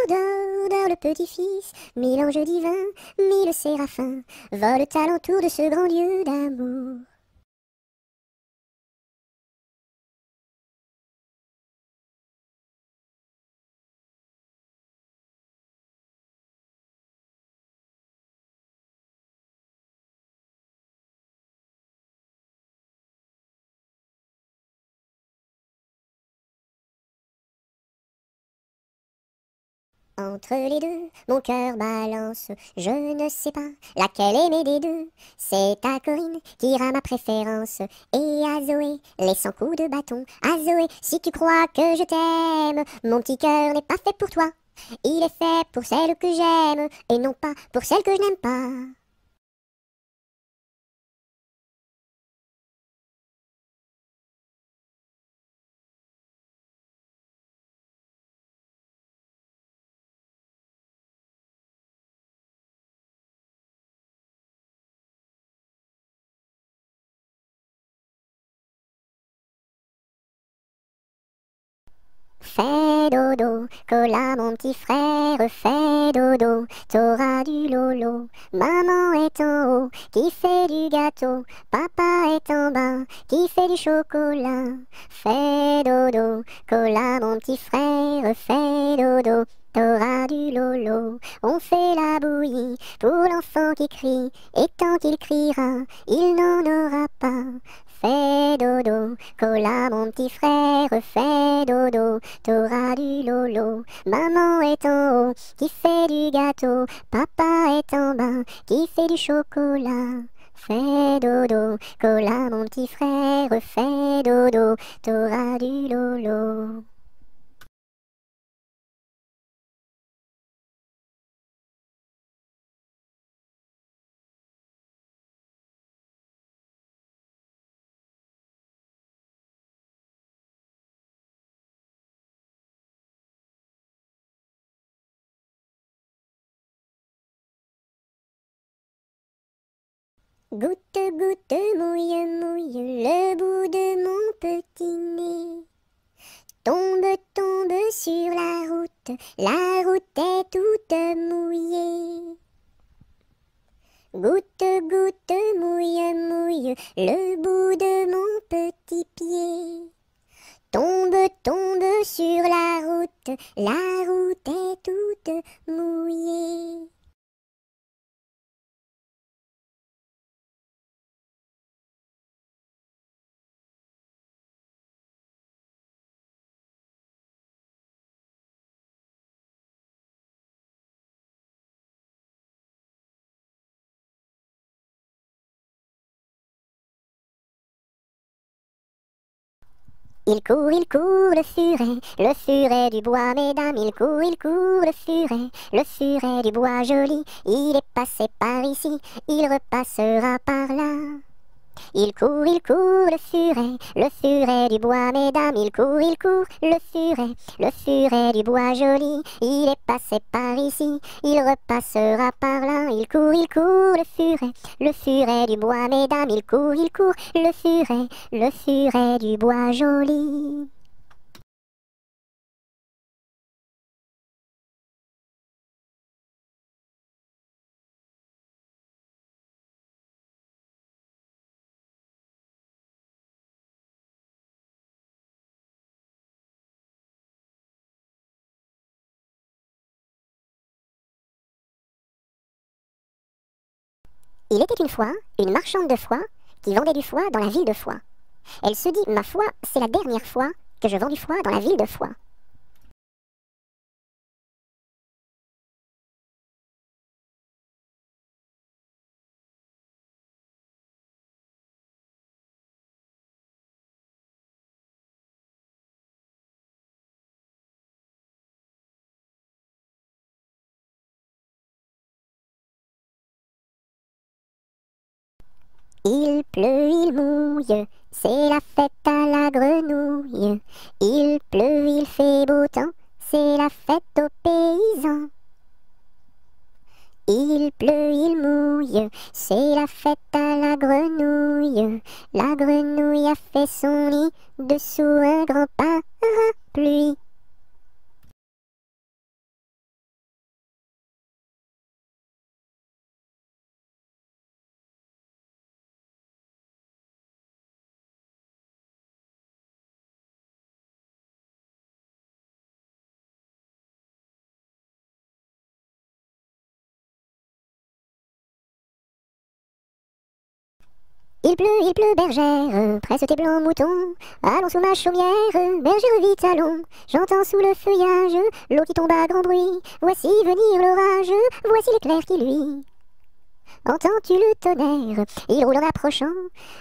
dors, dors le petit-fils, mille anges divins, mille séraphins, volent alentour de ce grand lieu d'amour. Entre les deux, mon cœur balance, je ne sais pas laquelle aimer des deux. C'est à Corinne qui ira ma préférence, et à Zoé, les 100 coups de bâton. À Zoé, si tu crois que je t'aime, mon petit cœur n'est pas fait pour toi. Il est fait pour celle que j'aime, et non pas pour celle que je n'aime pas. Fais dodo, cola mon petit frère, fais dodo, t'auras du lolo. Maman est en haut, qui fait du gâteau, papa est en bas, qui fait du chocolat. Fais dodo, cola mon petit frère, fais dodo, t'auras du lolo. On fait la bouillie pour l'enfant qui crie, et quand il criera, il n'en aura pas. Fais dodo, cola mon petit frère, fais dodo, t'auras du lolo. Maman est en haut, qui fait du gâteau, papa est en bas, qui fait du chocolat. fais dodo. Cola, mon petit frère, fais dodo, t'auras du lolo. Goutte, goutte, mouille, mouille le bout de mon petit nez. Tombe, tombe sur la route est toute mouillée. Goutte, goutte, mouille, mouille le bout de mon petit pied. Tombe, tombe sur la route est toute mouillée. Il court, le furet du bois, mesdames, il court, le furet du bois joli, il est passé par ici, il repassera par là. Il court, le furet du bois, mesdames, il court, le furet du bois joli, il est passé par ici, il repassera par là. Il court, le furet du bois, mesdames, il court, le furet du bois joli. Il était une fois une marchande de foie qui vendait du foie dans la ville de Foix. Elle se dit, ma foi, c'est la dernière fois que je vends du foie dans la ville de Foix. Il pleut, il mouille, c'est la fête à la grenouille. Il pleut, il fait beau temps, c'est la fête aux paysans. Il pleut, il mouille, c'est la fête à la grenouille. La grenouille a fait son nid dessous un grand parapluie. Il pleut, bergère, presse tes blancs moutons. Allons sous ma chaumière, bergère vite allons. J'entends sous le feuillage l'eau qui tombe à grand bruit. Voici venir l'orage, voici l'éclair qui luit. Entends-tu le tonnerre? Il roule en approchant.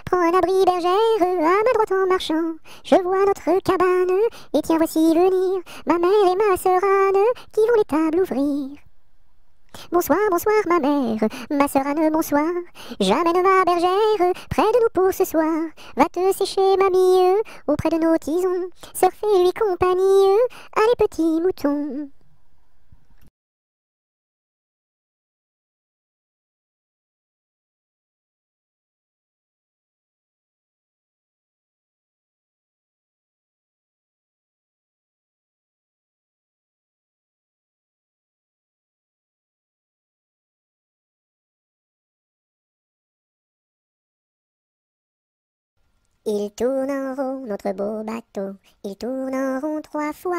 Prends un abri, bergère, à ma droite en marchant. Je vois notre cabane, et tiens voici venir ma mère et ma sœur Anne, qui vont les tables ouvrir. Bonsoir, bonsoir ma mère, ma sœur Anne, bonsoir. J'amène ma bergère près de nous pour ce soir. Va te sécher mamie, auprès de nos tisons. Sœur fais-lui compagnie, allez petits moutons. Il tourne en rond notre beau bateau, il tourne en rond 3 fois.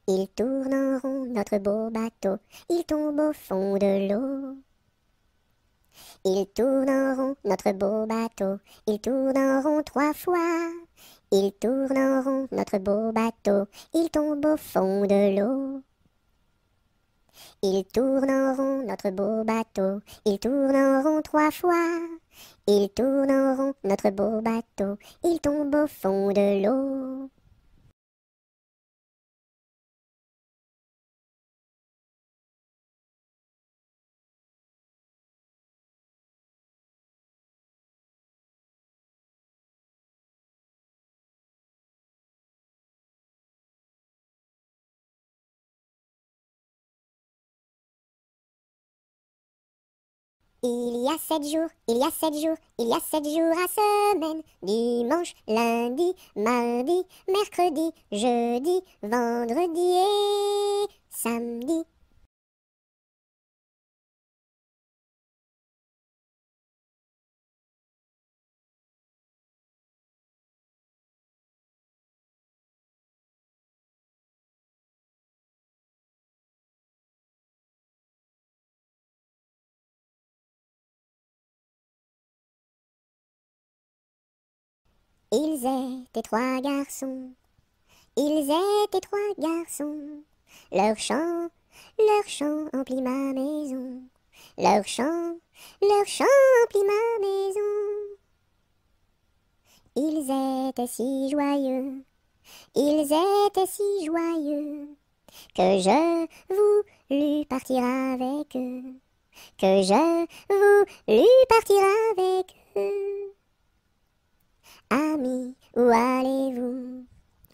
Il tourne en rond notre beau bateau, il tombe au fond de l'eau. Il tourne en rond notre beau bateau, il tourne en rond 3 fois. Il tourne en rond notre beau bateau, il tombe au fond de l'eau. Il tourne en rond notre beau bateau, il tourne en rond 3 fois. Il tourne en rond, notre beau bateau, il tombe au fond de l'eau. Il y a 7 jours, il y a 7 jours, il y a 7 jours à semaine. Dimanche, lundi, mardi, mercredi, jeudi, vendredi et samedi. Ils étaient 3 garçons, ils étaient 3 garçons. Leur chant emplit ma maison. Leur chant emplit ma maison. Ils étaient si joyeux, ils étaient si joyeux, que je voulus partir avec eux, que je voulus partir avec eux. Amis, où allez-vous?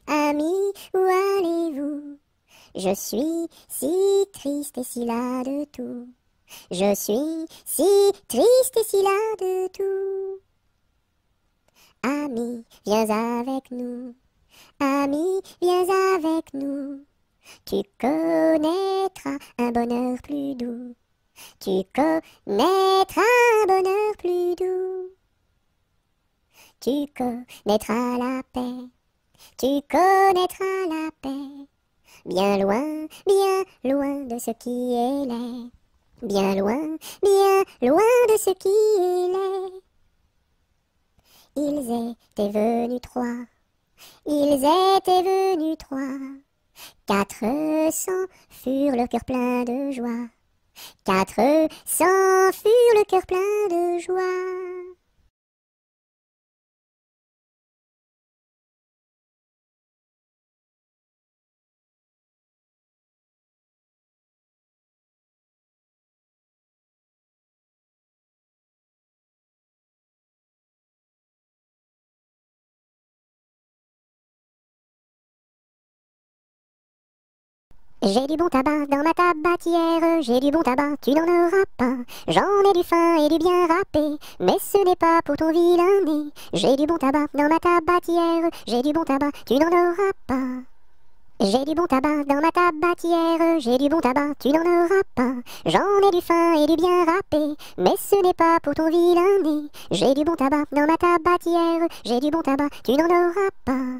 Amis, où allez-vous? Je suis si triste et si las de tout. Je suis si triste et si las de tout. Ami, viens avec nous. Ami, viens avec nous. Tu connaîtras un bonheur plus doux. Tu connaîtras un bonheur plus doux. Tu connaîtras la paix. Tu connaîtras la paix. Bien loin de ce qui est laid. Bien loin de ce qui est laid. Ils étaient venus 3. Ils étaient venus 3. 400 furent le cœur plein de joie. 400 furent le cœur plein de joie. J'ai du bon tabac dans ma tabatière, j'ai du bon tabac, tu n'en auras pas. J'en ai du fin et du bien râpé, mais ce n'est pas pour ton vilain nez. J'ai du bon tabac dans ma tabatière, j'ai du bon tabac, tu n'en auras pas. J'ai du bon tabac dans ma tabatière, j'ai du bon tabac, tu n'en auras pas. J'en ai du fin et du bien râpé, mais ce n'est pas pour ton vilain nez. J'ai du bon tabac dans ma tabatière, j'ai du bon tabac, tu n'en auras pas.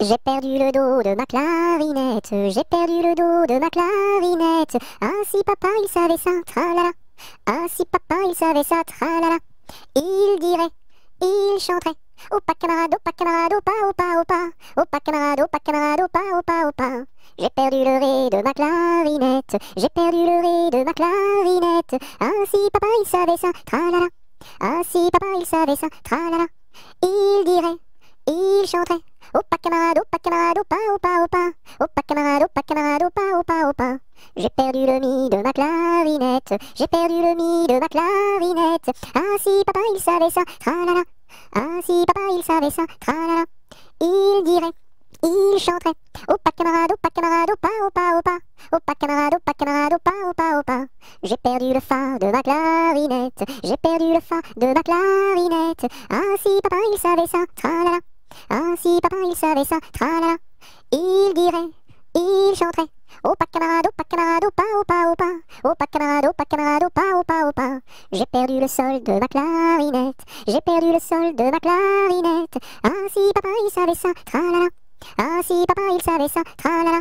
J'ai perdu le dos de ma clarinette, j'ai perdu le dos de ma clarinette. Ah si papa il savait ça, tralala. Ah si papa il savait ça, tralala. Il dirait, il chanterait. Opa camarade, opa camarade, opa opa opa. Opa camarade, opa camarade, opa opa opa. J'ai perdu le ré de ma clarinette, j'ai perdu le ré de ma clarinette. Ah si papa il savait ça, tralala. Ah si papa il savait ça, tralala. Il dirait, il chanterait. Opa camarade, opa opa opa. Opa camarade, opa opa opa. J'ai perdu le mi de ma clarinette. J'ai perdu le mi de ma clarinette. Ah si papa il savait ça, tralala. Ah si papa il savait ça, tralala. Il dirait, il chanterait. Opa camarade, opa opa opa. Opa camarade, opa opa. J'ai perdu le fa de ma clarinette. J'ai perdu le fa de ma clarinette. Ah si papa il savait ça, tralala. Ah si papa il savait ça, tralala. Il dirait, il chanterait. Opa camarade, opa opa. Opa camarade, opa opa. J'ai perdu le sol de ma clarinette. J'ai perdu le sol de ma clarinette. Ah si papa il savait ça, tralala. Ah si papa il savait ça, tralala.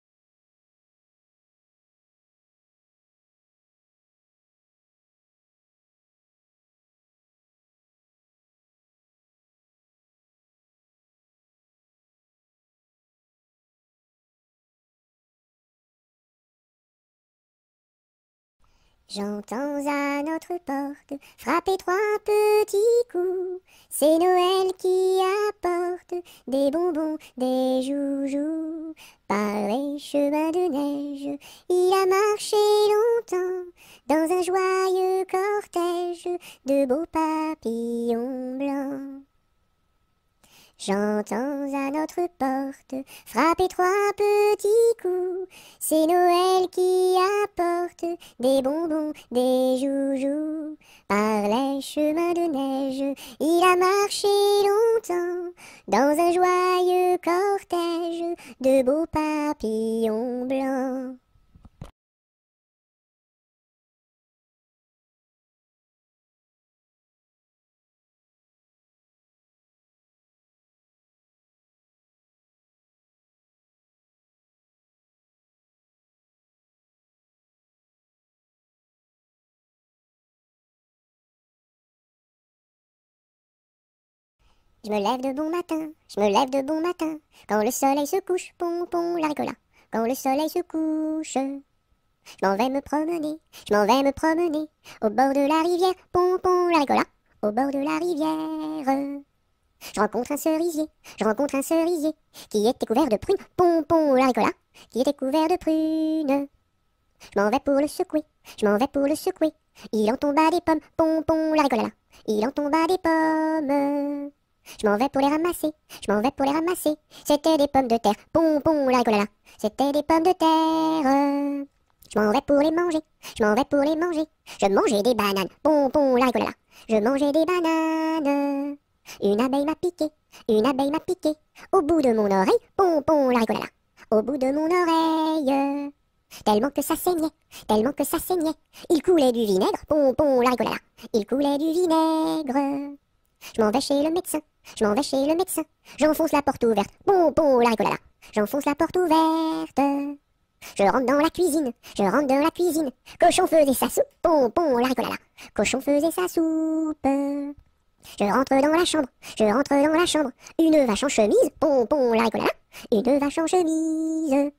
J'entends à notre porte frapper trois petits coups. C'est Noël qui apporte des bonbons, des joujoux. Par les chemins de neige, il a marché longtemps dans un joyeux cortège de beaux papillons blancs. J'entends à notre porte frapper trois petits coups. C'est Noël qui apporte des bonbons, des joujoux. Par les chemins de neige, il a marché longtemps dans un joyeux cortège de beaux papillons blancs. Je me lève de bon matin, je me lève de bon matin, quand le soleil se couche, pompon la ricola. Quand le soleil se couche, je m'en vais me promener, je m'en vais me promener, au bord de la rivière, pompon la ricola. Au bord de la rivière, je rencontre un cerisier, je rencontre un cerisier, qui était couvert de prunes, pompon la ricola, qui était couvert de prunes. Je m'en vais pour le secouer, je m'en vais pour le secouer, il en tomba des pommes, pompon la ricola, il en tomba des pommes. Je m'en vais pour les ramasser, je m'en vais pour les ramasser. C'était des pommes de terre, pompon la ricolala. C'était des pommes de terre. Je m'en vais pour les manger, je m'en vais pour les manger. Je mangeais des bananes, pompon la ricolala. Je mangeais des bananes. Une abeille m'a piqué, une abeille m'a piqué. Au bout de mon oreille, pompon la ricolala. Au bout de mon oreille. Tellement que ça saignait, tellement que ça saignait. Il coulait du vinaigre, pompon la ricolala. Il coulait du vinaigre. Je m'en vais chez le médecin, je m'en vais chez le médecin. J'enfonce la porte ouverte, pompon la ricolala. J'enfonce la porte ouverte. Je rentre dans la cuisine, je rentre dans la cuisine. Cochon faisait sa soupe, pompon la ricolala. Cochon faisait sa soupe. Je rentre dans la chambre, je rentre dans la chambre. Une vache en chemise, pompon la ricolala. Une vache en chemise.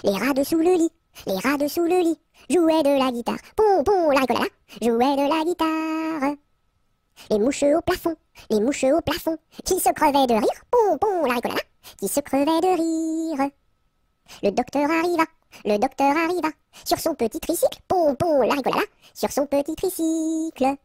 Les rats dessous le lit, les rats dessous le lit. Jouaient de la guitare, pompon la ricolala. Jouaient de la guitare. Les mouches au plafond, les mouches au plafond, qui se crevaient de rire, pompon la ricolala, qui se crevaient de rire. Le docteur arriva, le docteur arriva, sur son petit tricycle, pompon la ricolala, sur son petit tricycle.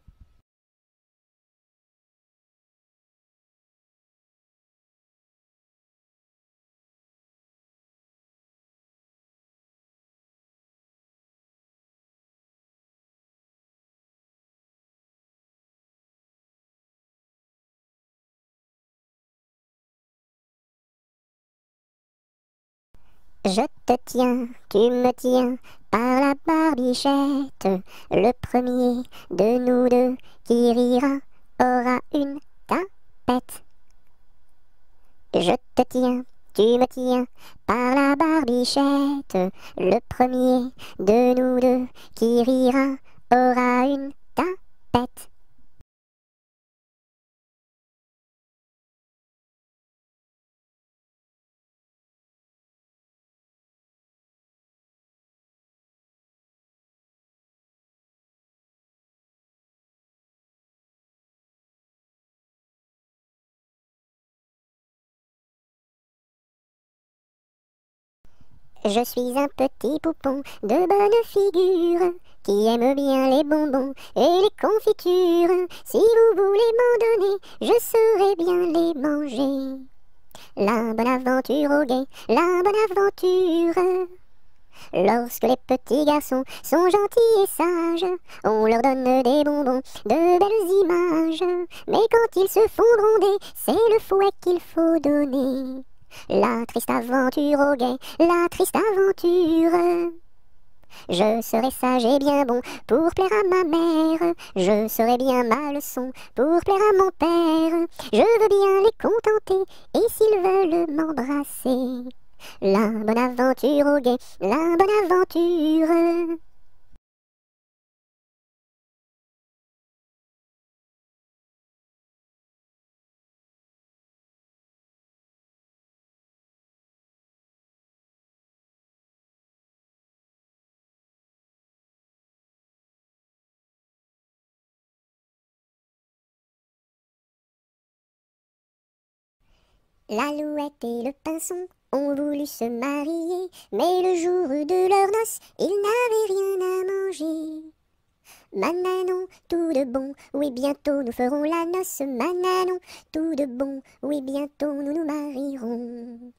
Je te tiens, tu me tiens, par la barbichette. Le premier de nous deux qui rira aura une tapette. Je te tiens, tu me tiens, par la barbichette. Le premier de nous deux qui rira aura une tapette. Je suis un petit poupon de bonne figure qui aime bien les bonbons et les confitures. Si vous voulez m'en donner, je saurai bien les manger. La bonne aventure au guet, la bonne aventure. Lorsque les petits garçons sont gentils et sages, on leur donne des bonbons, de belles images. Mais quand ils se font gronder, c'est le fouet qu'il faut donner. La triste aventure au guet, la triste aventure. Je serai sage et bien bon pour plaire à ma mère. Je serai bien ma leçon pour plaire à mon père. Je veux bien les contenter et s'ils veulent m'embrasser. La bonne aventure au guet, la bonne aventure. L'alouette et le pinson ont voulu se marier, mais le jour de leur noces, ils n'avaient rien à manger. Mananon, tout de bon, oui bientôt nous ferons la noce. Mananon, tout de bon, oui bientôt nous nous marierons.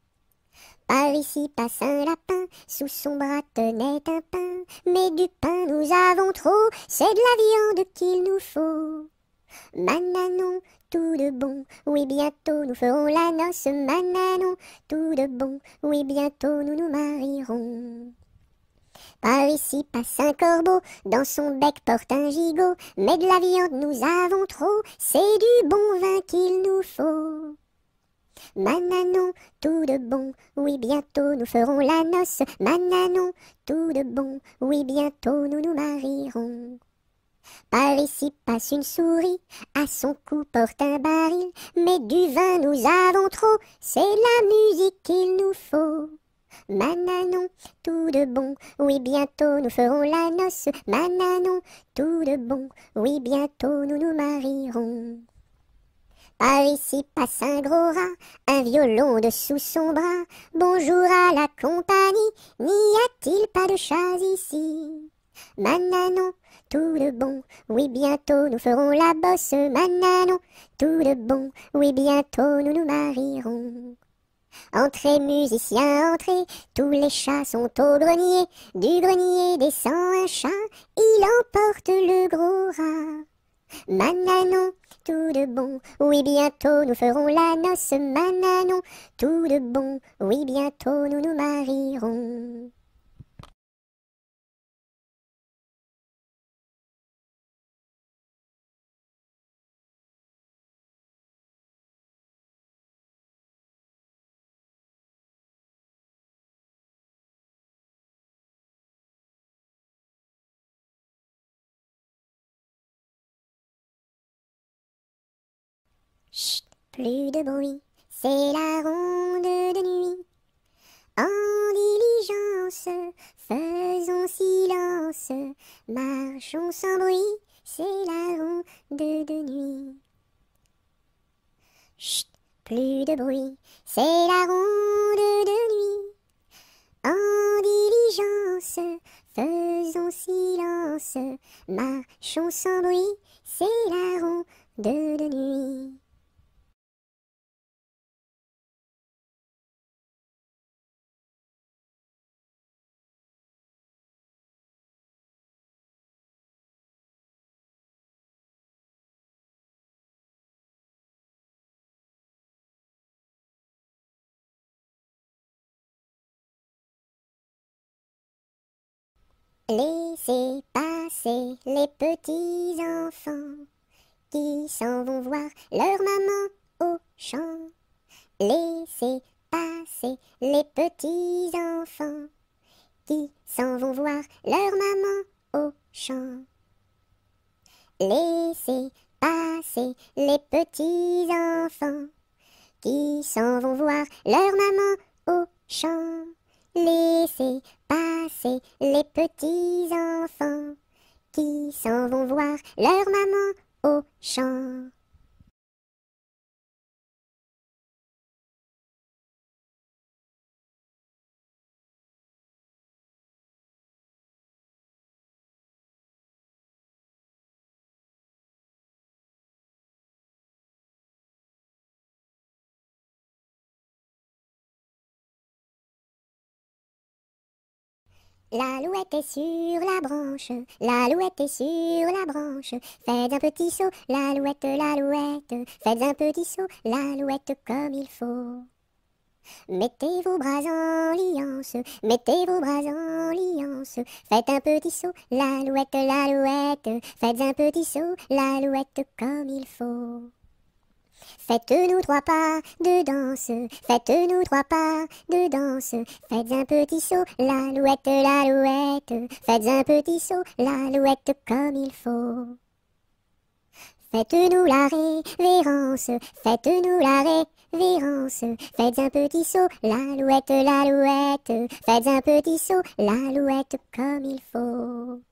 Par ici passe un lapin, sous son bras tenait un pain. Mais du pain nous avons trop, c'est de la viande qu'il nous faut. Mananon, tout de bon, oui bientôt nous ferons la noce. Mananon, tout de bon, oui bientôt nous nous marierons. Par ici passe un corbeau, dans son bec porte un gigot. Mais de la viande nous avons trop, c'est du bon vin qu'il nous faut. Mananon, tout de bon, oui bientôt nous ferons la noce. Mananon, tout de bon, oui bientôt nous nous marierons. Par ici passe une souris, à son cou porte un baril. Mais du vin nous avons trop, c'est la musique qu'il nous faut. Mananon, tout de bon, oui bientôt nous ferons la noce. Mananon, tout de bon, oui bientôt nous nous marierons. Par ici passe un gros rat, un violon dessous son bras. Bonjour à la compagnie, n'y a-t-il pas de chats ici? Mananon, tout de bon, oui bientôt nous ferons la bosse. Mananon, tout de bon, oui bientôt nous nous marierons. Entrez musiciens, entrez, tous les chats sont au grenier. Du grenier descend un chat, il emporte le gros rat. Mananon, tout de bon, oui bientôt nous ferons la noce. Mananon, tout de bon, oui bientôt nous nous marierons. Chut, plus de bruit, c'est la ronde de nuit. En diligence, faisons silence, marchons sans bruit, c'est la ronde de nuit. Chut, plus de bruit, c'est la ronde de nuit. En diligence, faisons silence, marchons sans bruit, c'est la ronde de nuit. Laissez passer les petits enfants qui s'en vont voir leur maman au champ. Laissez passer les petits enfants qui s'en vont voir leur maman au champ. Laissez passer les petits enfants qui s'en vont voir leur maman au champ. Laissez passer les petits enfants qui s'en vont voir leur maman au champ. L'alouette est sur la branche, l'alouette est sur la branche. Faites un petit saut, l'alouette, l'alouette. Faites un petit saut, l'alouette comme il faut. Mettez vos bras en liance, mettez vos bras en liance. Faites un petit saut, l'alouette, l'alouette. Faites un petit saut, l'alouette comme il faut. Faites-nous trois pas de danse, faites-nous trois pas de danse. Faites un petit saut, l'alouette, l'alouette. Faites un petit saut, l'alouette comme il faut. Faites-nous la révérence, faites-nous la révérence. Faites un petit saut, l'alouette, l'alouette. Faites un petit saut, l'alouette comme il faut.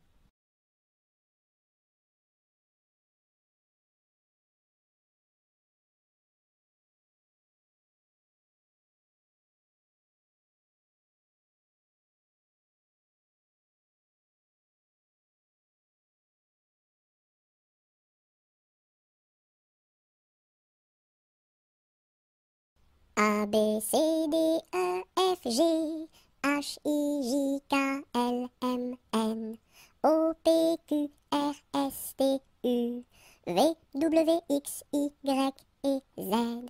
A, B, C, D, E, F, G, H, I, J, K, L, M, N, O, P, Q, R, S, T, U, V, W, X, Y et Z.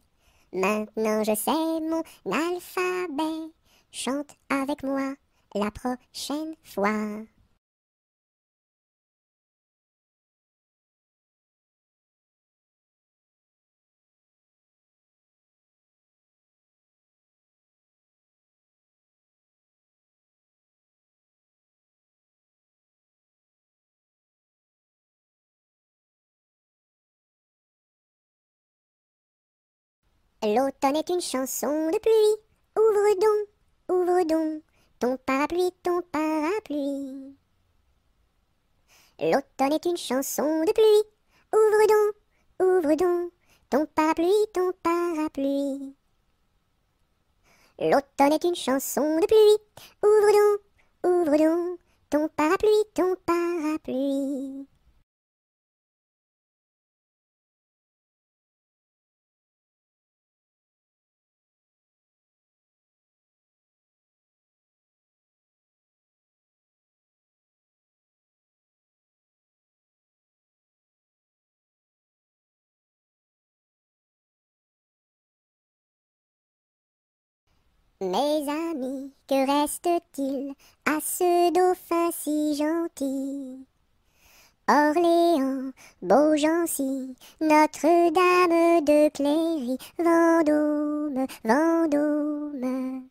Maintenant je sais mon alphabet. Chante avec moi la prochaine fois. L'automne est une chanson de pluie. Ouvre donc ton parapluie, ton parapluie. L'automne est une chanson de pluie. Ouvre donc ton parapluie, ton parapluie. L'automne est une chanson de pluie. Ouvre donc ton parapluie, ton parapluie. Mes amis, que reste-t-il à ce dauphin si gentil? Orléans, Beaugency, Notre-Dame de Cléry, Vendôme, Vendôme.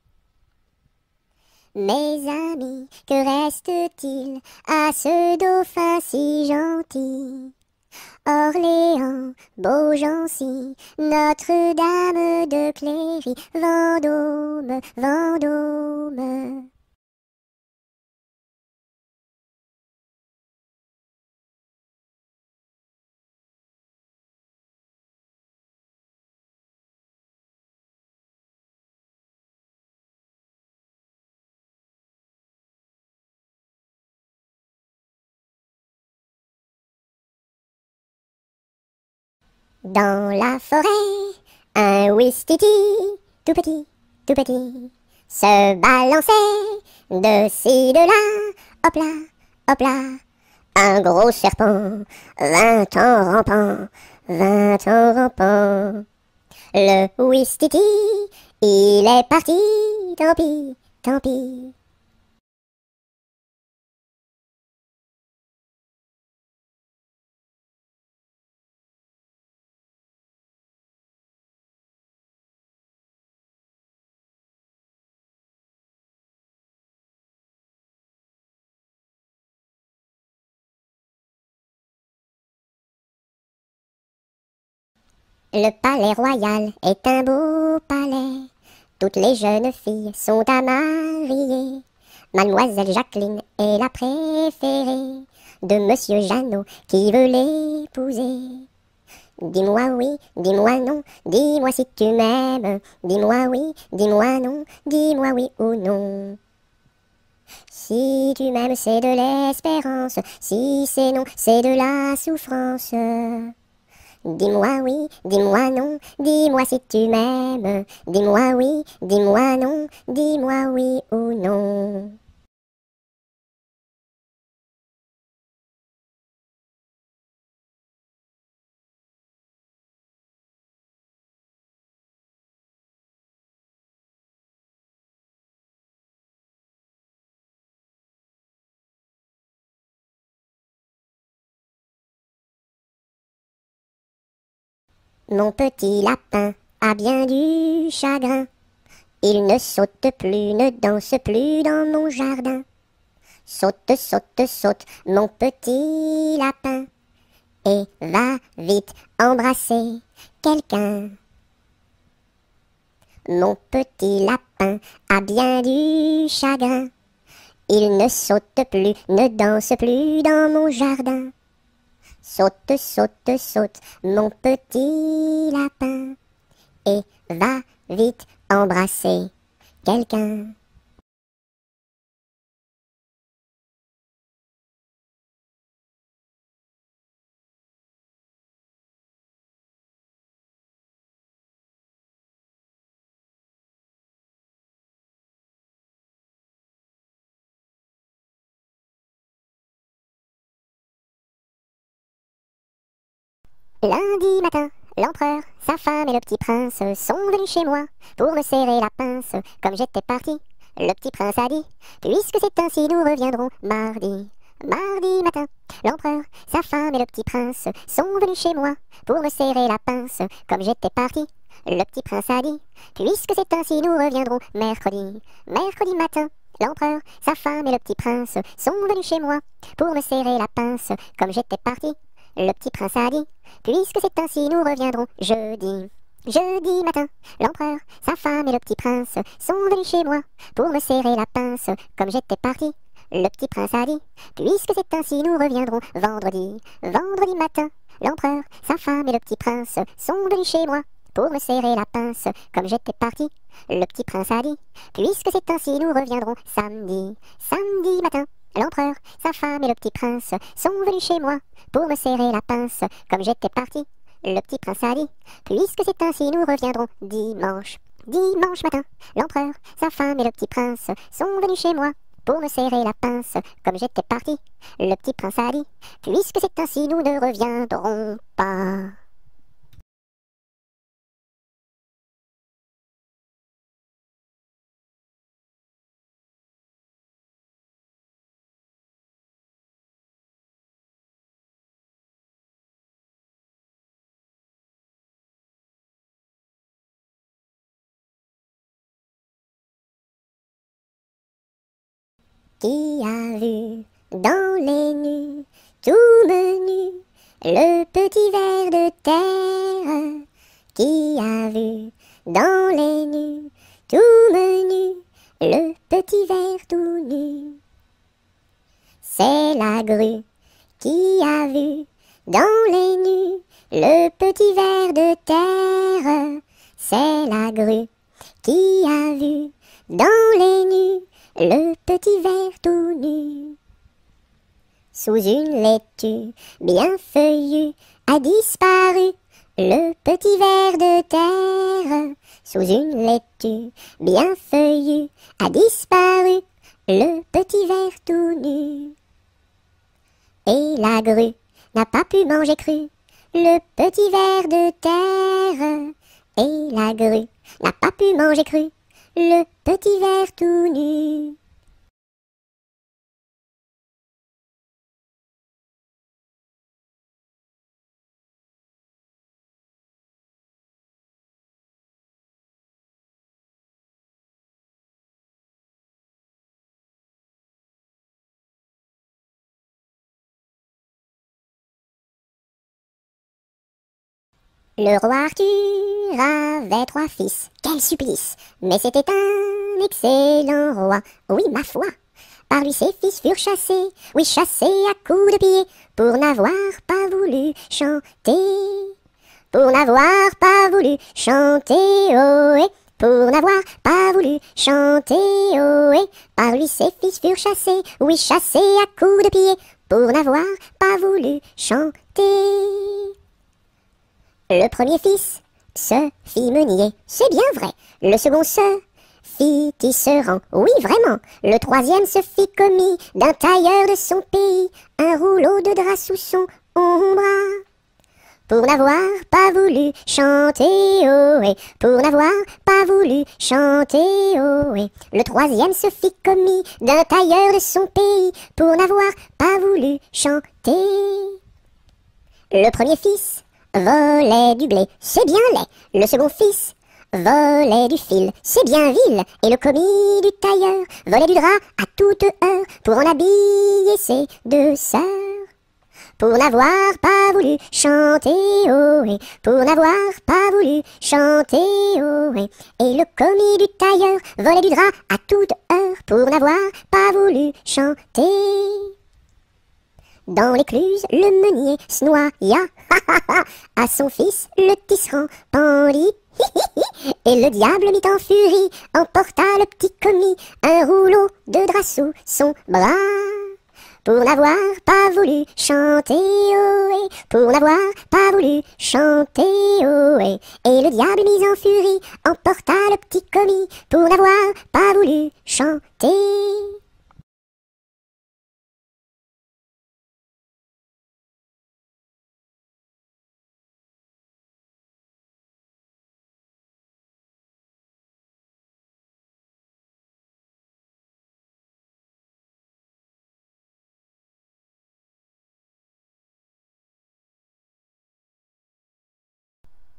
Mes amis, que reste-t-il à ce dauphin si gentil? Orléans, Beaugency, Notre-Dame de Cléry, Vendôme, Vendôme. Dans la forêt, un ouistiti, tout petit, se balançait de ci, de là, hop là. Un gros serpent vint en rampant. Le ouistiti, il est parti, tant pis, tant pis. Le palais royal est un beau palais. Toutes les jeunes filles sont à marier. Mademoiselle Jacqueline est la préférée de Monsieur Jeannot qui veut l'épouser. Dis-moi oui, dis-moi non, dis-moi si tu m'aimes. Dis-moi oui, dis-moi non, dis-moi oui ou non. Si tu m'aimes, c'est de l'espérance. Si c'est non, c'est de la souffrance. Dis-moi oui, dis-moi non, dis-moi si tu m'aimes. Dis-moi oui, dis-moi non, dis-moi oui ou non. Mon petit lapin a bien du chagrin. Il ne saute plus, ne danse plus dans mon jardin. Saute, saute, saute, mon petit lapin, et va vite embrasser quelqu'un. Mon petit lapin a bien du chagrin. Il ne saute plus, ne danse plus dans mon jardin. Saute, saute, saute, mon petit lapin, et va vite embrasser quelqu'un. Lundi matin, l'empereur, sa femme et le petit prince sont venus chez moi pour me serrer la pince comme j'étais parti. Le petit prince a dit, puisque c'est ainsi nous reviendrons mardi. Mardi matin, l'empereur, sa femme et le petit prince sont venus chez moi pour me serrer la pince comme j'étais parti. Le petit prince a dit, puisque c'est ainsi nous reviendrons mercredi. Mercredi matin, l'empereur, sa femme et le petit prince sont venus chez moi pour me serrer la pince comme j'étais parti. Le petit prince a dit, puisque c'est ainsi nous reviendrons jeudi. Jeudi matin, l'empereur, sa femme et le petit prince sont venus chez moi pour me serrer la pince comme j'étais parti. Le petit prince a dit, puisque c'est ainsi nous reviendrons vendredi. Vendredi matin, l'empereur, sa femme et le petit prince sont venus chez moi pour me serrer la pince comme j'étais parti. Le petit prince a dit, puisque c'est ainsi nous reviendrons samedi. Samedi matin, l'empereur, sa femme et le petit prince sont venus chez moi pour me serrer la pince comme j'étais parti. Le petit prince a dit, puisque c'est ainsi nous reviendrons dimanche. Dimanche matin, l'empereur, sa femme et le petit prince sont venus chez moi pour me serrer la pince comme j'étais parti. Le petit prince a dit, puisque c'est ainsi nous ne reviendrons pas. Qui a vu dans les nues, tout menu, le petit ver de terre? Qui a vu dans les nues, tout menu, le petit ver tout nu? C'est la grue qui a vu dans les nues, le petit ver de terre. C'est la grue qui a vu dans les nues, le petit ver tout nu. Sous une laitue bien feuillue a disparu le petit ver de terre. Sous une laitue bien feuillue a disparu le petit ver tout nu. Et la grue n'a pas pu manger cru le petit ver de terre. Et la grue n'a pas pu manger cru le petit ver tout nu. Le roi Arthur avait 3 fils, quel supplice! Mais c'était un excellent roi, oui ma foi. Par lui ses fils furent chassés, oui chassés à coups de pied, pour n'avoir pas voulu chanter. Pour n'avoir pas voulu chanter, ohé, pour n'avoir pas voulu chanter, ohé. Par lui ses fils furent chassés, oui chassés à coups de pied, pour n'avoir pas voulu chanter. Le premier fils se fit meunier, c'est bien vrai. Le second se fit tisserand, oui vraiment. Le troisième se fit commis d'un tailleur de son pays, un rouleau de drap sous son bras. Pour n'avoir pas voulu chanter, ohé, pour n'avoir pas voulu chanter, ohé. Le troisième se fit commis d'un tailleur de son pays, pour n'avoir pas voulu chanter. Le premier fils volait du blé, c'est bien laid. Le second fils volait du fil, c'est bien vil. Et le commis du tailleur volait du drap à toute heure pour en habiller ses 2 sœurs. Pour n'avoir pas voulu chanter, ohé, pour n'avoir pas voulu chanter, ohé. Et le commis du tailleur volait du drap à toute heure pour n'avoir pas voulu chanter. Dans l'écluse, le meunier se noya, à son fils le tisserand pendit, et le diable mit en furie, emporta le petit commis, un rouleau de drap sous son bras. Pour n'avoir pas voulu chanter, ohé, pour n'avoir pas voulu chanter, ohé. Et le diable mis en furie, emporta le petit commis, pour n'avoir pas voulu chanter.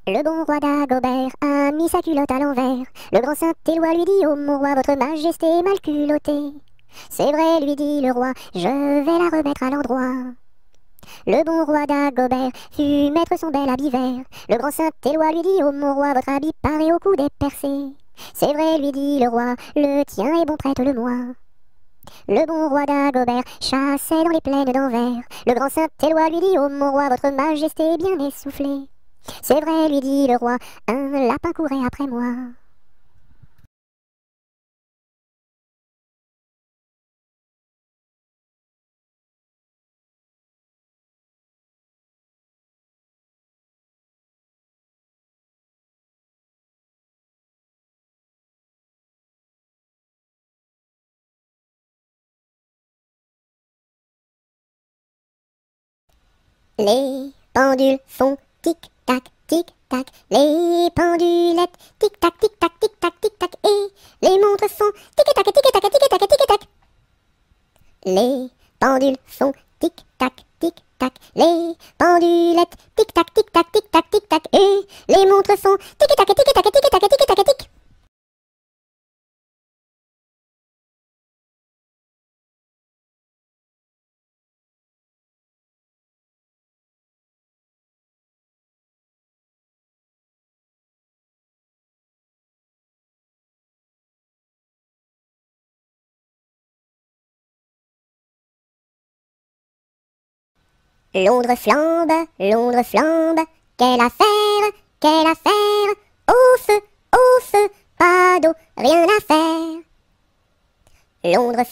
Le bon roi Dagobert a mis sa culotte à l'envers. Le grand Saint-Éloi lui dit: oh mon roi, votre majesté est mal culottée. C'est vrai, lui dit le roi, je vais la remettre à l'endroit. Le bon roi Dagobert fut mettre son bel habit vert. Le grand Saint-Éloi lui dit: oh mon roi, votre habit paraît au cou des percés. C'est vrai, lui dit le roi, le tien est bon, prête-le-moi. Le bon roi Dagobert chassait dans les plaines d'Anvers. Le grand Saint-Éloi lui dit: oh mon roi, votre majesté est bien essoufflée. C'est vrai, lui dit le roi, un lapin courait après moi. Les pendules font tic-tac, tic-tac, les pendulettes tic-tac, tic-tac, tic-tac, tic-tac, et les montres font tic-tac, tic-tac, tic-tac, tic-tac. Les pendules font tic-tac, tic-tac, les pendulettes tic-tac, tic-tac, tic-tac, tic-tac, et les montres font tic-tac, tic-tac, tic-tac, tic-tac, tic. Londres flambe, quelle affaire, au feu, pas d'eau, rien à faire. Londres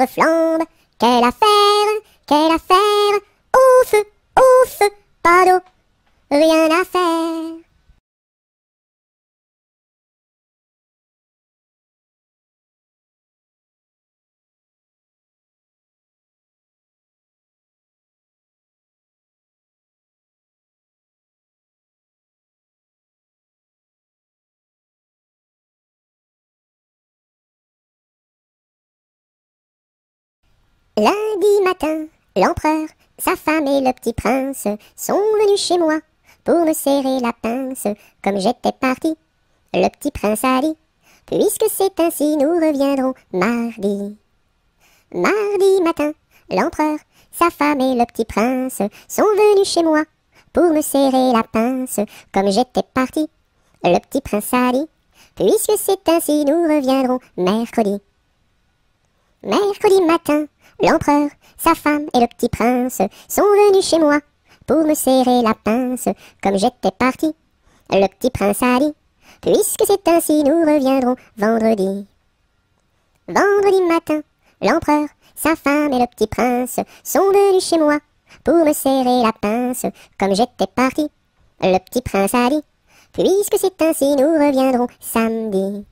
flambe, quelle affaire, au feu, pas d'eau, rien à faire. Lundi matin, l'empereur, sa femme et le petit prince sont venus chez moi pour me serrer la pince. Comme j'étais parti, le petit prince a dit: puisque c'est ainsi, nous reviendrons mardi. Mardi matin, l'empereur, sa femme et le petit prince sont venus chez moi pour me serrer la pince. Comme j'étais parti, le petit prince a dit: puisque c'est ainsi, nous reviendrons mercredi. Mercredi matin, l'empereur, sa femme et le petit prince sont venus chez moi pour me serrer la pince. Comme j'étais parti, le petit prince a dit: puisque c'est ainsi, nous reviendrons vendredi. Vendredi matin, l'empereur, sa femme et le petit prince sont venus chez moi pour me serrer la pince. Comme j'étais parti, le petit prince a dit: puisque c'est ainsi, nous reviendrons samedi.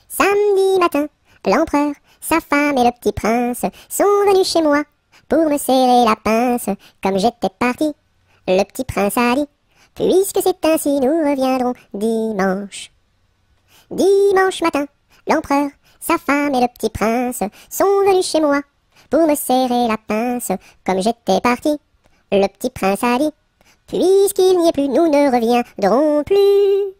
Samedi matin, l'empereur, sa femme et le petit prince sont venus chez moi pour me serrer la pince. Comme j'étais parti, le petit prince a dit: puisque c'est ainsi, nous reviendrons dimanche. Dimanche matin, l'empereur, sa femme et le petit prince sont venus chez moi pour me serrer la pince. Comme j'étais parti, le petit prince a dit: puisqu'il n'y est plus, nous ne reviendrons plus.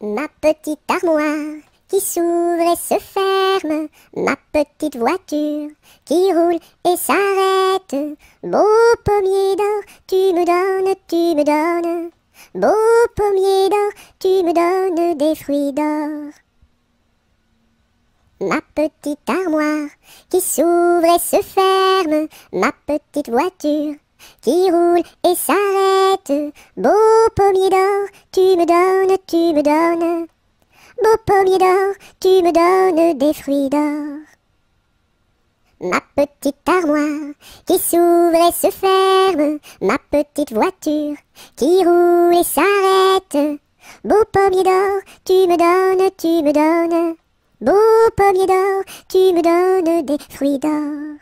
Ma petite armoire qui s'ouvre et se ferme, ma petite voiture qui roule et s'arrête. Beau pommier d'or, tu me donnes. Beau pommier d'or, tu me donnes des fruits d'or. Ma petite armoire qui s'ouvre et se ferme, ma petite voiture qui roule et s'arrête. Beau pommier d'or, tu me donnes. Beau pommier d'or, tu me donnes des fruits d'or. Ma petite armoire qui s'ouvre et se ferme, ma petite voiture qui roule et s'arrête. Beau pommier d'or, tu me donnes. Beau pommier d'or, tu me donnes des fruits d'or.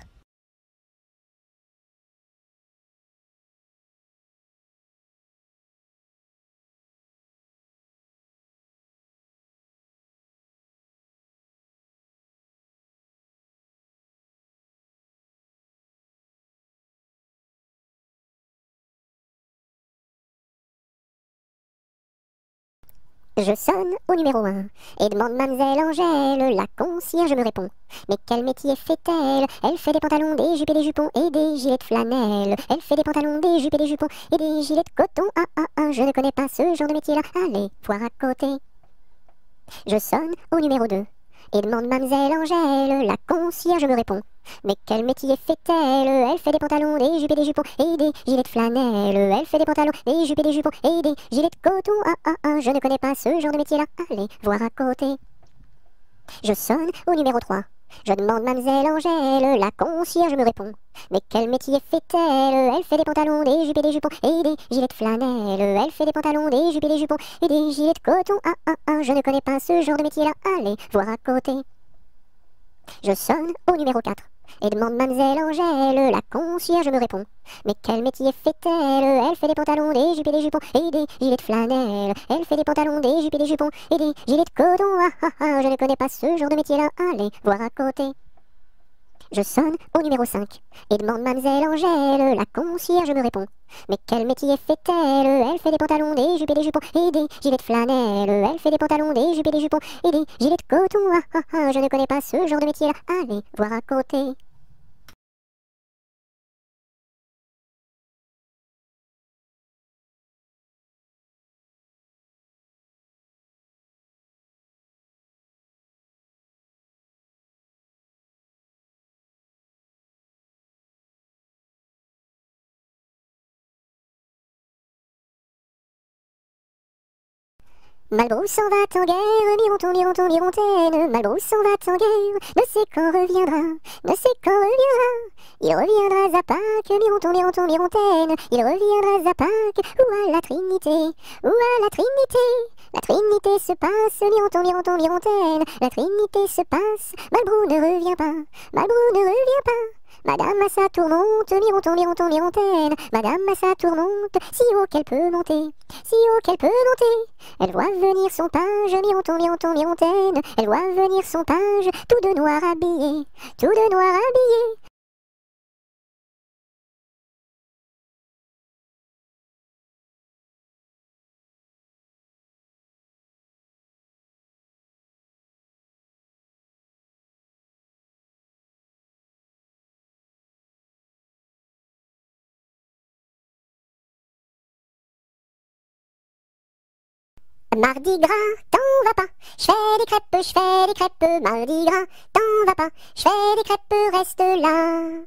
Je sonne au numéro 1 et demande mademoiselle Angèle. La concierge me répond. Mais quel métier fait-elle? Elle fait des pantalons, des jupes et des jupons et des gilets de flanelle. Elle fait des pantalons, des jupes et des jupons et des gilets de coton. Ah ah ah, je ne connais pas ce genre de métier-là. Allez, voir à côté. Je sonne au numéro 2 et demande mademoiselle Angèle. La concierge me répond. Mais quel métier fait-elle? Elle fait des pantalons, des jupes et des jupons et des gilets de flanelle. Elle fait des pantalons, des jupes et des jupons et des gilets de coton. Ah ah ah, je ne connais pas ce genre de métier-là. Allez, voir à côté. Je sonne au numéro 3. Je demande mademoiselle Angèle. La concierge me répond. Mais quel métier fait-elle? Elle fait des pantalons, des jupes et des jupons et des gilets de flanelle. Elle fait des pantalons, des jupes et des jupons et des gilets de coton. Ah ah ah, je ne connais pas ce genre de métier-là. Allez, voir à côté. Je sonne au numéro 4 et demande mademoiselle Angèle. La concierge me répond. Mais quel métier fait-elle? Elle fait des pantalons, des jupes et des jupons et des gilets de flanelle. Elle fait des pantalons, des jupes et des jupons et des gilets de coton. Ah ah ah, je ne connais pas ce genre de métier-là. Allez, voir à côté. Je sonne au numéro 5 et demande mademoiselle Angèle. La concierge me répond. Mais quel métier fait-elle? Elle fait des pantalons, des jupes et des jupons et des gilets de flanelle. Elle fait des pantalons, des jupes et des jupons et des gilets de coton. Ah ah ah, je ne connais pas ce genre de métier-là. Allez, voir à côté. Malbrousse s'en va en guerre, mironton, mironton, mirontaine. Malbrousse s'en va en guerre, ne sait quand reviendra, ne sait quand reviendra. Il reviendra à Pâques, mironton, mironton, mirontaine. Il reviendra à Pâques, ou à la Trinité, ou à la Trinité. La Trinité se passe, mironton, mironton, mirontaine. La Trinité se passe, Malbrou ne revient pas, Malbrou ne revient pas. Madame à sa tourmente, mironton, mironton, mirontaine. Madame à sa tourmente, si haut qu'elle peut monter, si haut qu'elle peut monter. Elle voit venir son page, mironton, mironton, mirontaine. Elle voit venir son page, tout de noir habillé, tout de noir habillé. Mardi gras, t'en vas pas, je fais des crêpes, je fais des crêpes. Mardi gras, t'en vas pas, je fais des crêpes, reste là.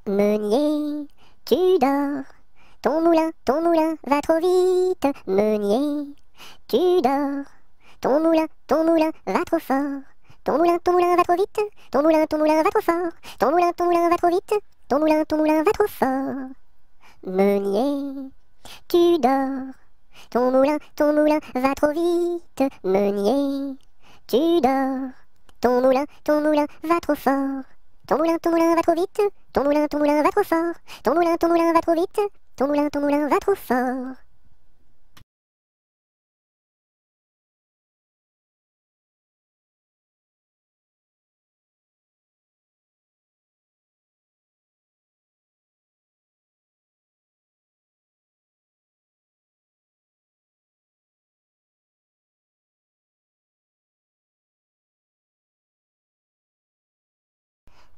Meunier, tu dors, ton moulin va trop vite. Meunier, tu dors, ton moulin va trop fort. Ton moulin va trop vite. Ton moulin va trop fort. Ton moulin va trop vite. Ton moulin va trop fort. Meunier, tu dors, ton moulin va trop vite. Meunier, tu dors, ton moulin va trop fort. Ton moulin va trop vite. Ton moulin va trop fort. Ton moulin va trop vite. Ton moulin va trop fort.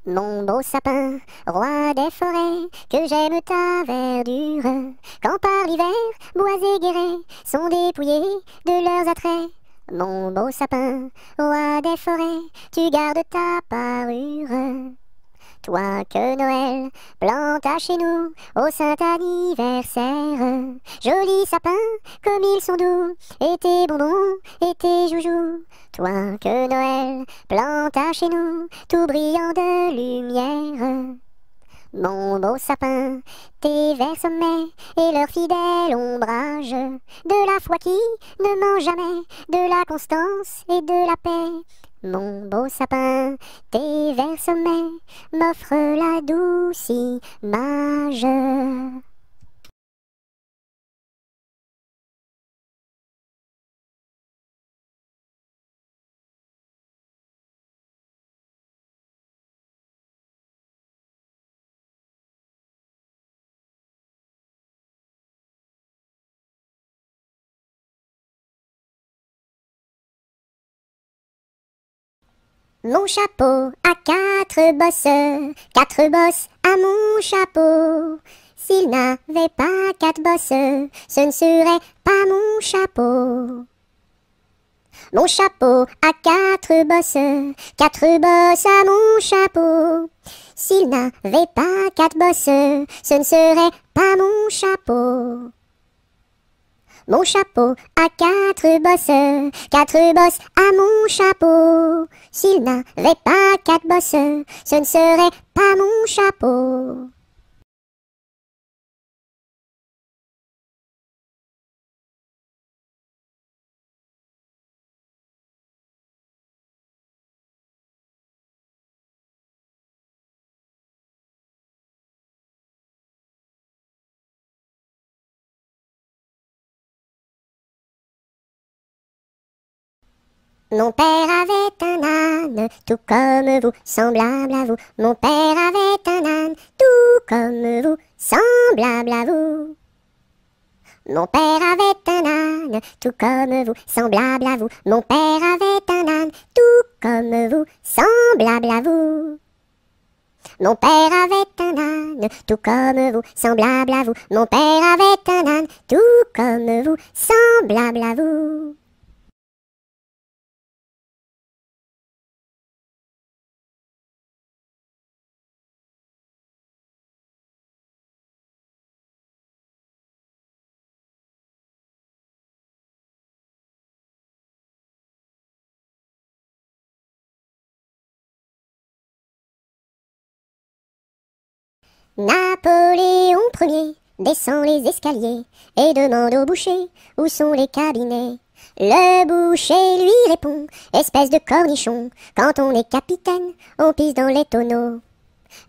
Mon beau sapin, roi des forêts, que j'aime ta verdure, quand par l'hiver, bois et guérets sont dépouillés de leurs attraits. Mon beau sapin, roi des forêts, tu gardes ta parure. Toi que Noël planta chez nous au saint anniversaire. Jolis sapins comme ils sont doux, et tes bonbons et tes joujoux. Toi que Noël planta chez nous, tout brillant de lumière. Mon beau sapin, tes verts sommets et leur fidèle ombrage, de la foi qui ne ment jamais, de la constance et de la paix. Mon beau sapin, tes verts sommets m'offrent la douce image. Mon chapeau a quatre bosses à mon chapeau. S'il n'avait pas quatre bosses, ce ne serait pas mon chapeau. Mon chapeau a quatre bosses à mon chapeau. S'il n'avait pas quatre bosses, ce ne serait pas mon chapeau. Mon chapeau a quatre bosses à mon chapeau. S'il n'avait pas quatre bosses, ce ne serait pas mon chapeau. Mon père avait un âne, tout comme vous, semblable à vous. Mon père avait un âne, tout comme vous, semblable à vous. Mon père avait un âne, tout comme vous, semblable à vous. Mon père avait un âne, tout comme vous, semblable à vous. Mon père avait un âne, tout comme vous, semblable à vous. Mon père avait un âne, tout comme vous, semblable à vous. Napoléon Ier descend les escaliers et demande au boucher où sont les cabinets. Le boucher lui répond, espèce de cornichon, quand on est capitaine, on pisse dans les tonneaux.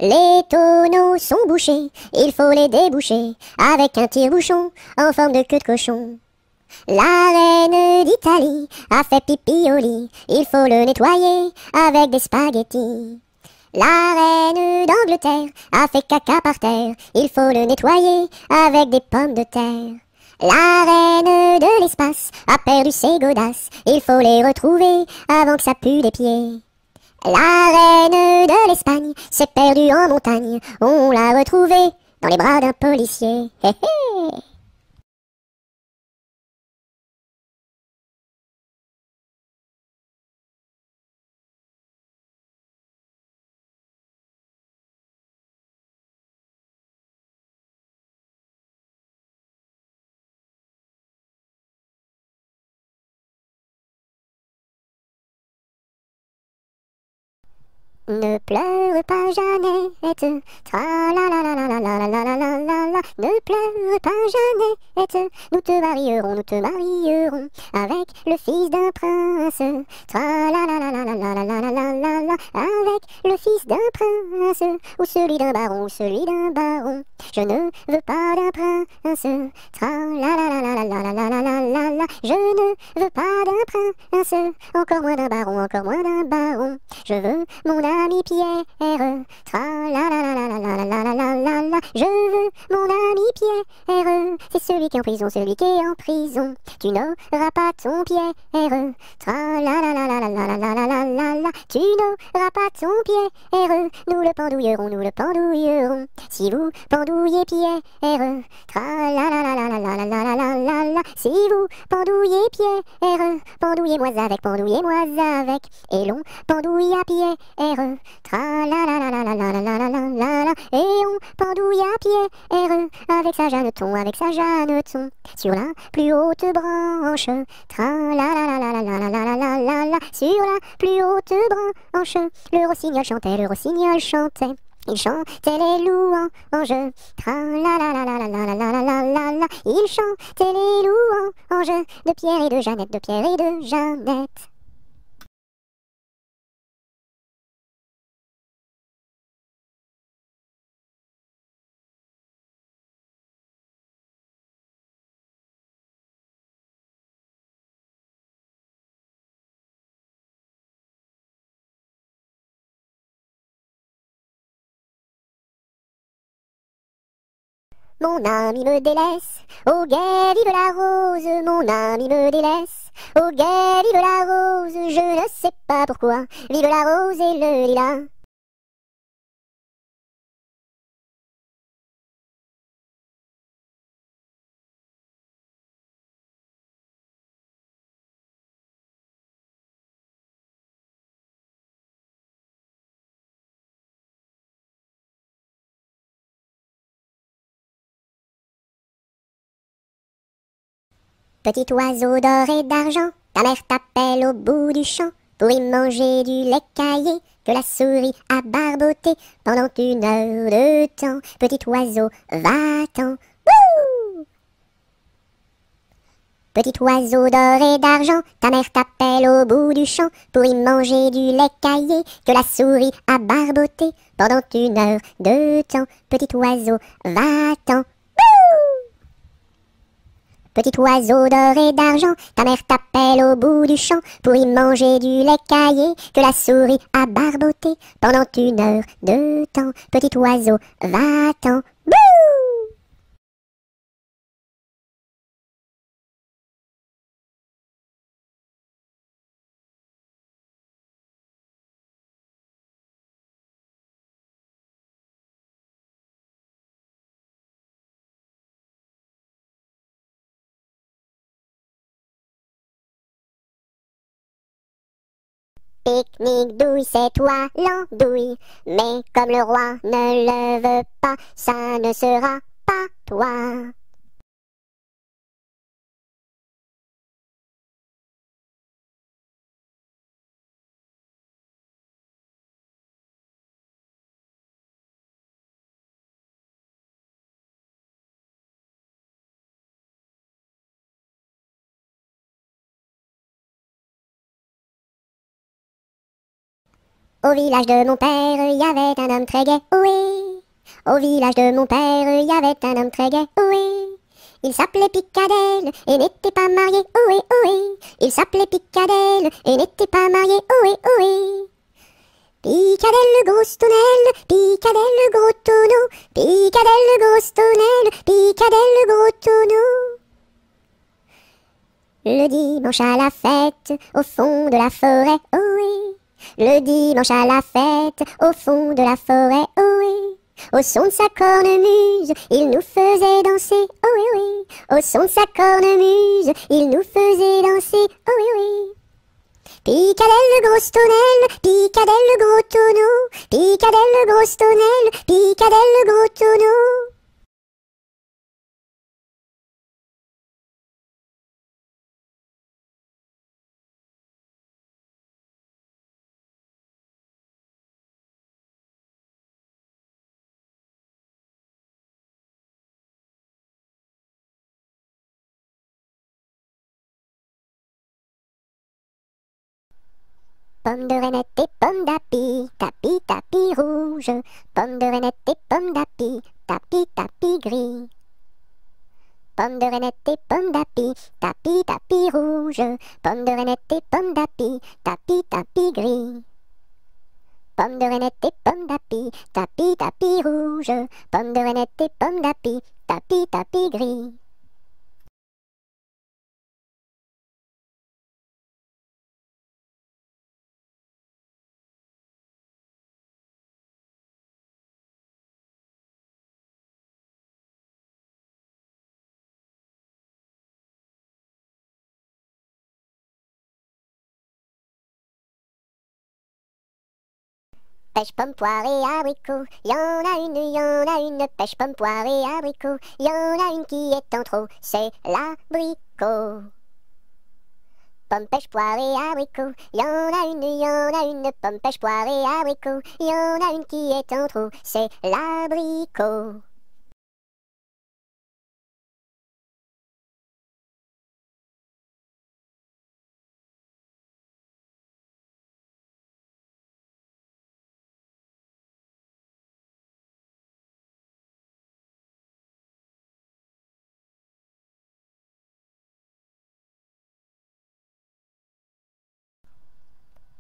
Les tonneaux sont bouchés, il faut les déboucher avec un tire-bouchon en forme de queue de cochon. La reine d'Italie a fait pipi au lit, il faut le nettoyer avec des spaghettis. La reine d'Angleterre a fait caca par terre, il faut le nettoyer avec des pommes de terre. La reine de l'espace a perdu ses godasses, il faut les retrouver avant que ça pue des pieds. La reine de l'Espagne s'est perdue en montagne, on l'a retrouvée dans les bras d'un policier. Hé hé. Ne pleure pas Jeannette, tra la la la la la la la la la la la. Ne pleure pas Jeannette, nous te marierons avec le fils d'un prince. Tra la la la la la la la la la la la. Avec le fils d'un prince, ou celui d'un baron, ou celui d'un baron. Je ne veux pas d'un prince. Tra la la la la la la la la la la la. Je ne veux pas d'un prince, encore moins d'un baron, encore moins d'un baron. Je veux mon ami Pierre, tra la la la la la la la la la la la. Je veux mon ami Pierre, c'est celui qui est en prison, celui qui est en prison. Tu n'auras pas ton Pierre, tra la la la la la la la la la la la. Tu n'auras pas ton Pierre, nous le pendouillerons, nous le pendouillerons. Si vous pendouillez Pierre, tra la la la la la la la la la la la. Si vous pendouillez Pierre, pendouillez-moi avec, pendouillez-moi avec. Et l'on pendouille à Pierre, tra la la la la la la la la la la la la, et on pendouille à pied R avec sa Jeanneton, avec sa Jeanneton, sur la plus haute branche, tra la la la la la la la la la la la, sur la plus haute branche, le rossignol chantait, le rossignol chantait. Il chantait les louanges, tra la la la la la la la la la la la. Il chantait les louanges de Pierre et de Jeannette, de Pierre et de Jeannette. Mon ami me délaisse, au guet vive la rose, mon ami me délaisse, au guet vive la rose, je ne sais pas pourquoi, vive la rose et le lilas. Petit oiseau d'or et d'argent, ta mère t'appelle au bout du champ pour y manger du lait caillé que la souris a barboté pendant 1 heure de temps. Petit oiseau, va-t'en. Wouh! Petit oiseau d'or et d'argent, ta mère t'appelle au bout du champ pour y manger du lait caillé que la souris a barboté pendant 1 heure de temps. Petit oiseau, va-t'en. Petit oiseau d'or et d'argent, ta mère t'appelle au bout du champ pour y manger du lait caillé que la souris a barboté pendant 1 heure de temps. Petit oiseau, va-t'en. Bouh! Pique-nique douille, c'est toi l'andouille, mais comme le roi ne le veut pas, ça ne sera pas toi. Au village de mon père, il y avait un homme très gai, oui. Au village de mon père, il y avait un homme très gai, oui. Il s'appelait Picadelle et n'était pas marié, oui, oui. Il s'appelait Picadelle et n'était pas marié, oui, oui. Picadelle le gros tonnelle, Picadelle le gros tonneau, Picadelle le gros tonnelle, Picadelle le gros tonneau. Le dimanche à la fête, au fond de la forêt, oh oui. Le dimanche à la fête, au fond de la forêt, oh oui. Au son de sa cornemuse, il nous faisait danser, oh oui, oui. Au son de sa cornemuse, il nous faisait danser, oh oui, oui. Picadelle le gros tonnelle, Picadelle le gros tonneau, Picadelle le gros tonnelle, Picadelle le gros tonneau. Pomme de reinette et pomme d'api, tapis, tapis rouge. Pomme de reinette et pomme d'api, tapis, tapis gris. Pomme de reinette et pomme d'api, tapis, tapis rouge. Pomme de reinette et pomme d'api, tapis, tapis gris. Pomme de reinette et pomme d'api, tapis, tapis rouge. Pomme de reinette et pomme d'api, tapis, tapis gris. Pêche, pomme, poire et abricot. Y en a une, pêche, pomme, poire et abricot. Y en a une qui est en trop, c'est l'abricot. Pomme, pêche, poire et abricot. Y en a une, pomme, pêche, poire et abricot. Y en a une qui est en trop, c'est l'abricot.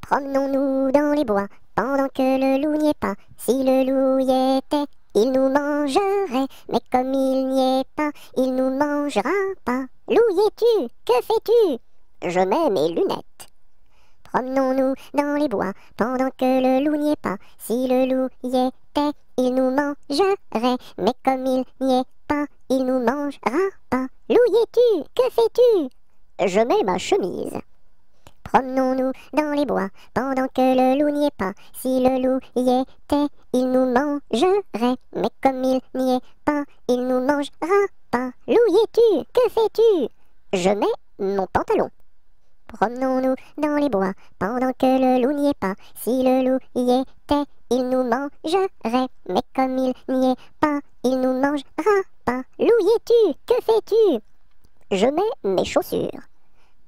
Promenons-nous dans les bois, pendant que le loup n'y est pas. Si le loup y était, il nous mangerait. Mais comme il n'y est pas, il nous mangera pas. Loup, y es-tu? Que fais-tu? Je mets mes lunettes. Promenons-nous dans les bois, pendant que le loup n'y est pas. Si le loup y était, il nous mangerait. Mais comme il n'y est pas, il nous mangera pas. Loup, y es-tu? Que fais-tu? Je mets ma chemise. Promenons-nous dans les bois, pendant que le loup n'y est pas. Si le loup y était, il nous mangerait. Mais comme il n'y est pas, il nous mangera pas. Loup, y es-tu? Que fais-tu? Je mets mon pantalon. Promenons-nous dans les bois, pendant que le loup n'y est pas. Si le loup y était, il nous mangerait. Mais comme il n'y est pas, il nous mangera pas. Loup, y es-tu? Que fais-tu? Je mets mes chaussures.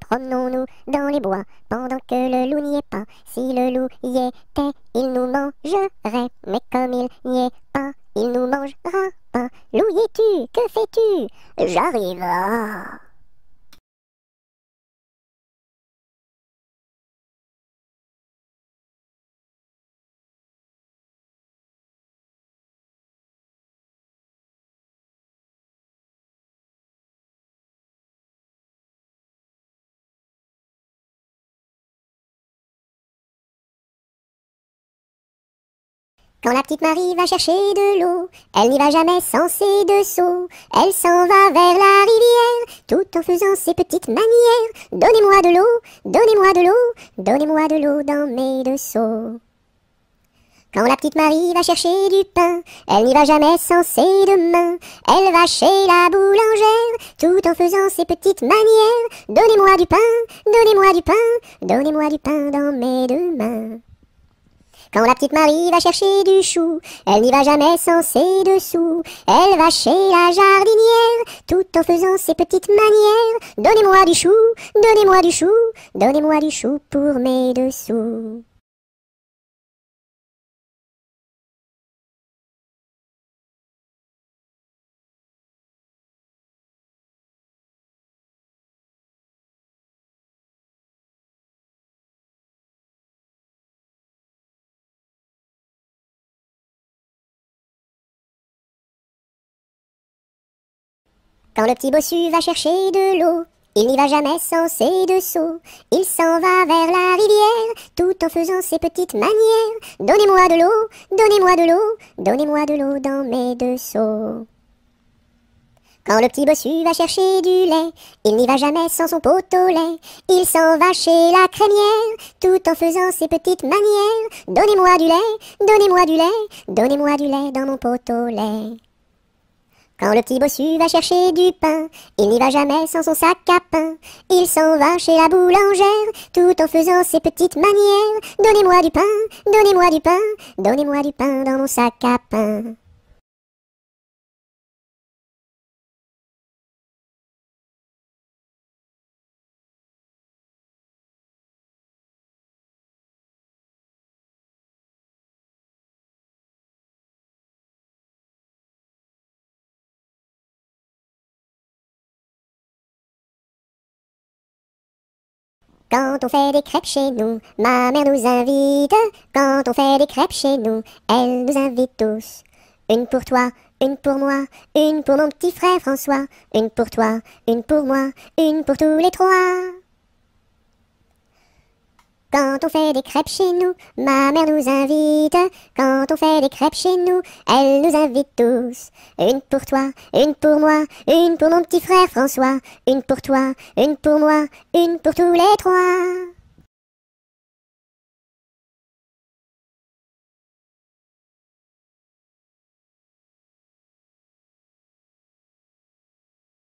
Promenons-nous dans les bois, pendant que le loup n'y est pas. Si le loup y était, il nous mangerait. Mais comme il n'y est pas, il nous mangera pas. Loup, y es-tu? Que fais-tu? J'arrive. Ah. Quand la petite Marie va chercher de l'eau, elle n'y va jamais sans ses deux seaux. Elle s'en va vers la rivière, tout en faisant ses petites manières. Donnez-moi de l'eau, donnez-moi de l'eau, donnez-moi de l'eau dans mes deux seaux. Quand la petite Marie va chercher du pain, elle n'y va jamais sans ses deux mains. Elle va chez la boulangère, tout en faisant ses petites manières. Donnez-moi du pain, donnez-moi du pain, donnez-moi du pain dans mes deux mains. Quand la petite Marie va chercher du chou, elle n'y va jamais sans ses dessous. Elle va chez la jardinière, tout en faisant ses petites manières. Donnez-moi du chou, donnez-moi du chou, donnez-moi du chou pour mes dessous. Quand le petit bossu va chercher de l'eau, il n'y va jamais sans ses deux seaux. Il s'en va vers la rivière, tout en faisant ses petites manières. Donnez-moi de l'eau, donnez-moi de l'eau, donnez-moi de l'eau dans mes deux seaux. Quand le petit bossu va chercher du lait, il n'y va jamais sans son pot au lait. Il s'en va chez la crémière, tout en faisant ses petites manières. Donnez-moi du lait, donnez-moi du lait, donnez-moi du lait dans mon pot au lait. Quand le petit bossu va chercher du pain, il n'y va jamais sans son sac à pain. Il s'en va chez la boulangère, tout en faisant ses petites manières. Donnez-moi du pain, donnez-moi du pain, donnez-moi du pain dans mon sac à pain. Quand on fait des crêpes chez nous, ma mère nous invite. Quand on fait des crêpes chez nous, elle nous invite tous. Une pour toi, une pour moi, une pour mon petit frère François. Une pour toi, une pour moi, une pour tous les trois. Quand on fait des crêpes chez nous, ma mère nous invite. Quand on fait des crêpes chez nous, elle nous invite tous. Une pour toi, une pour moi, une pour mon petit frère François. Une pour toi, une pour moi, une pour tous les trois.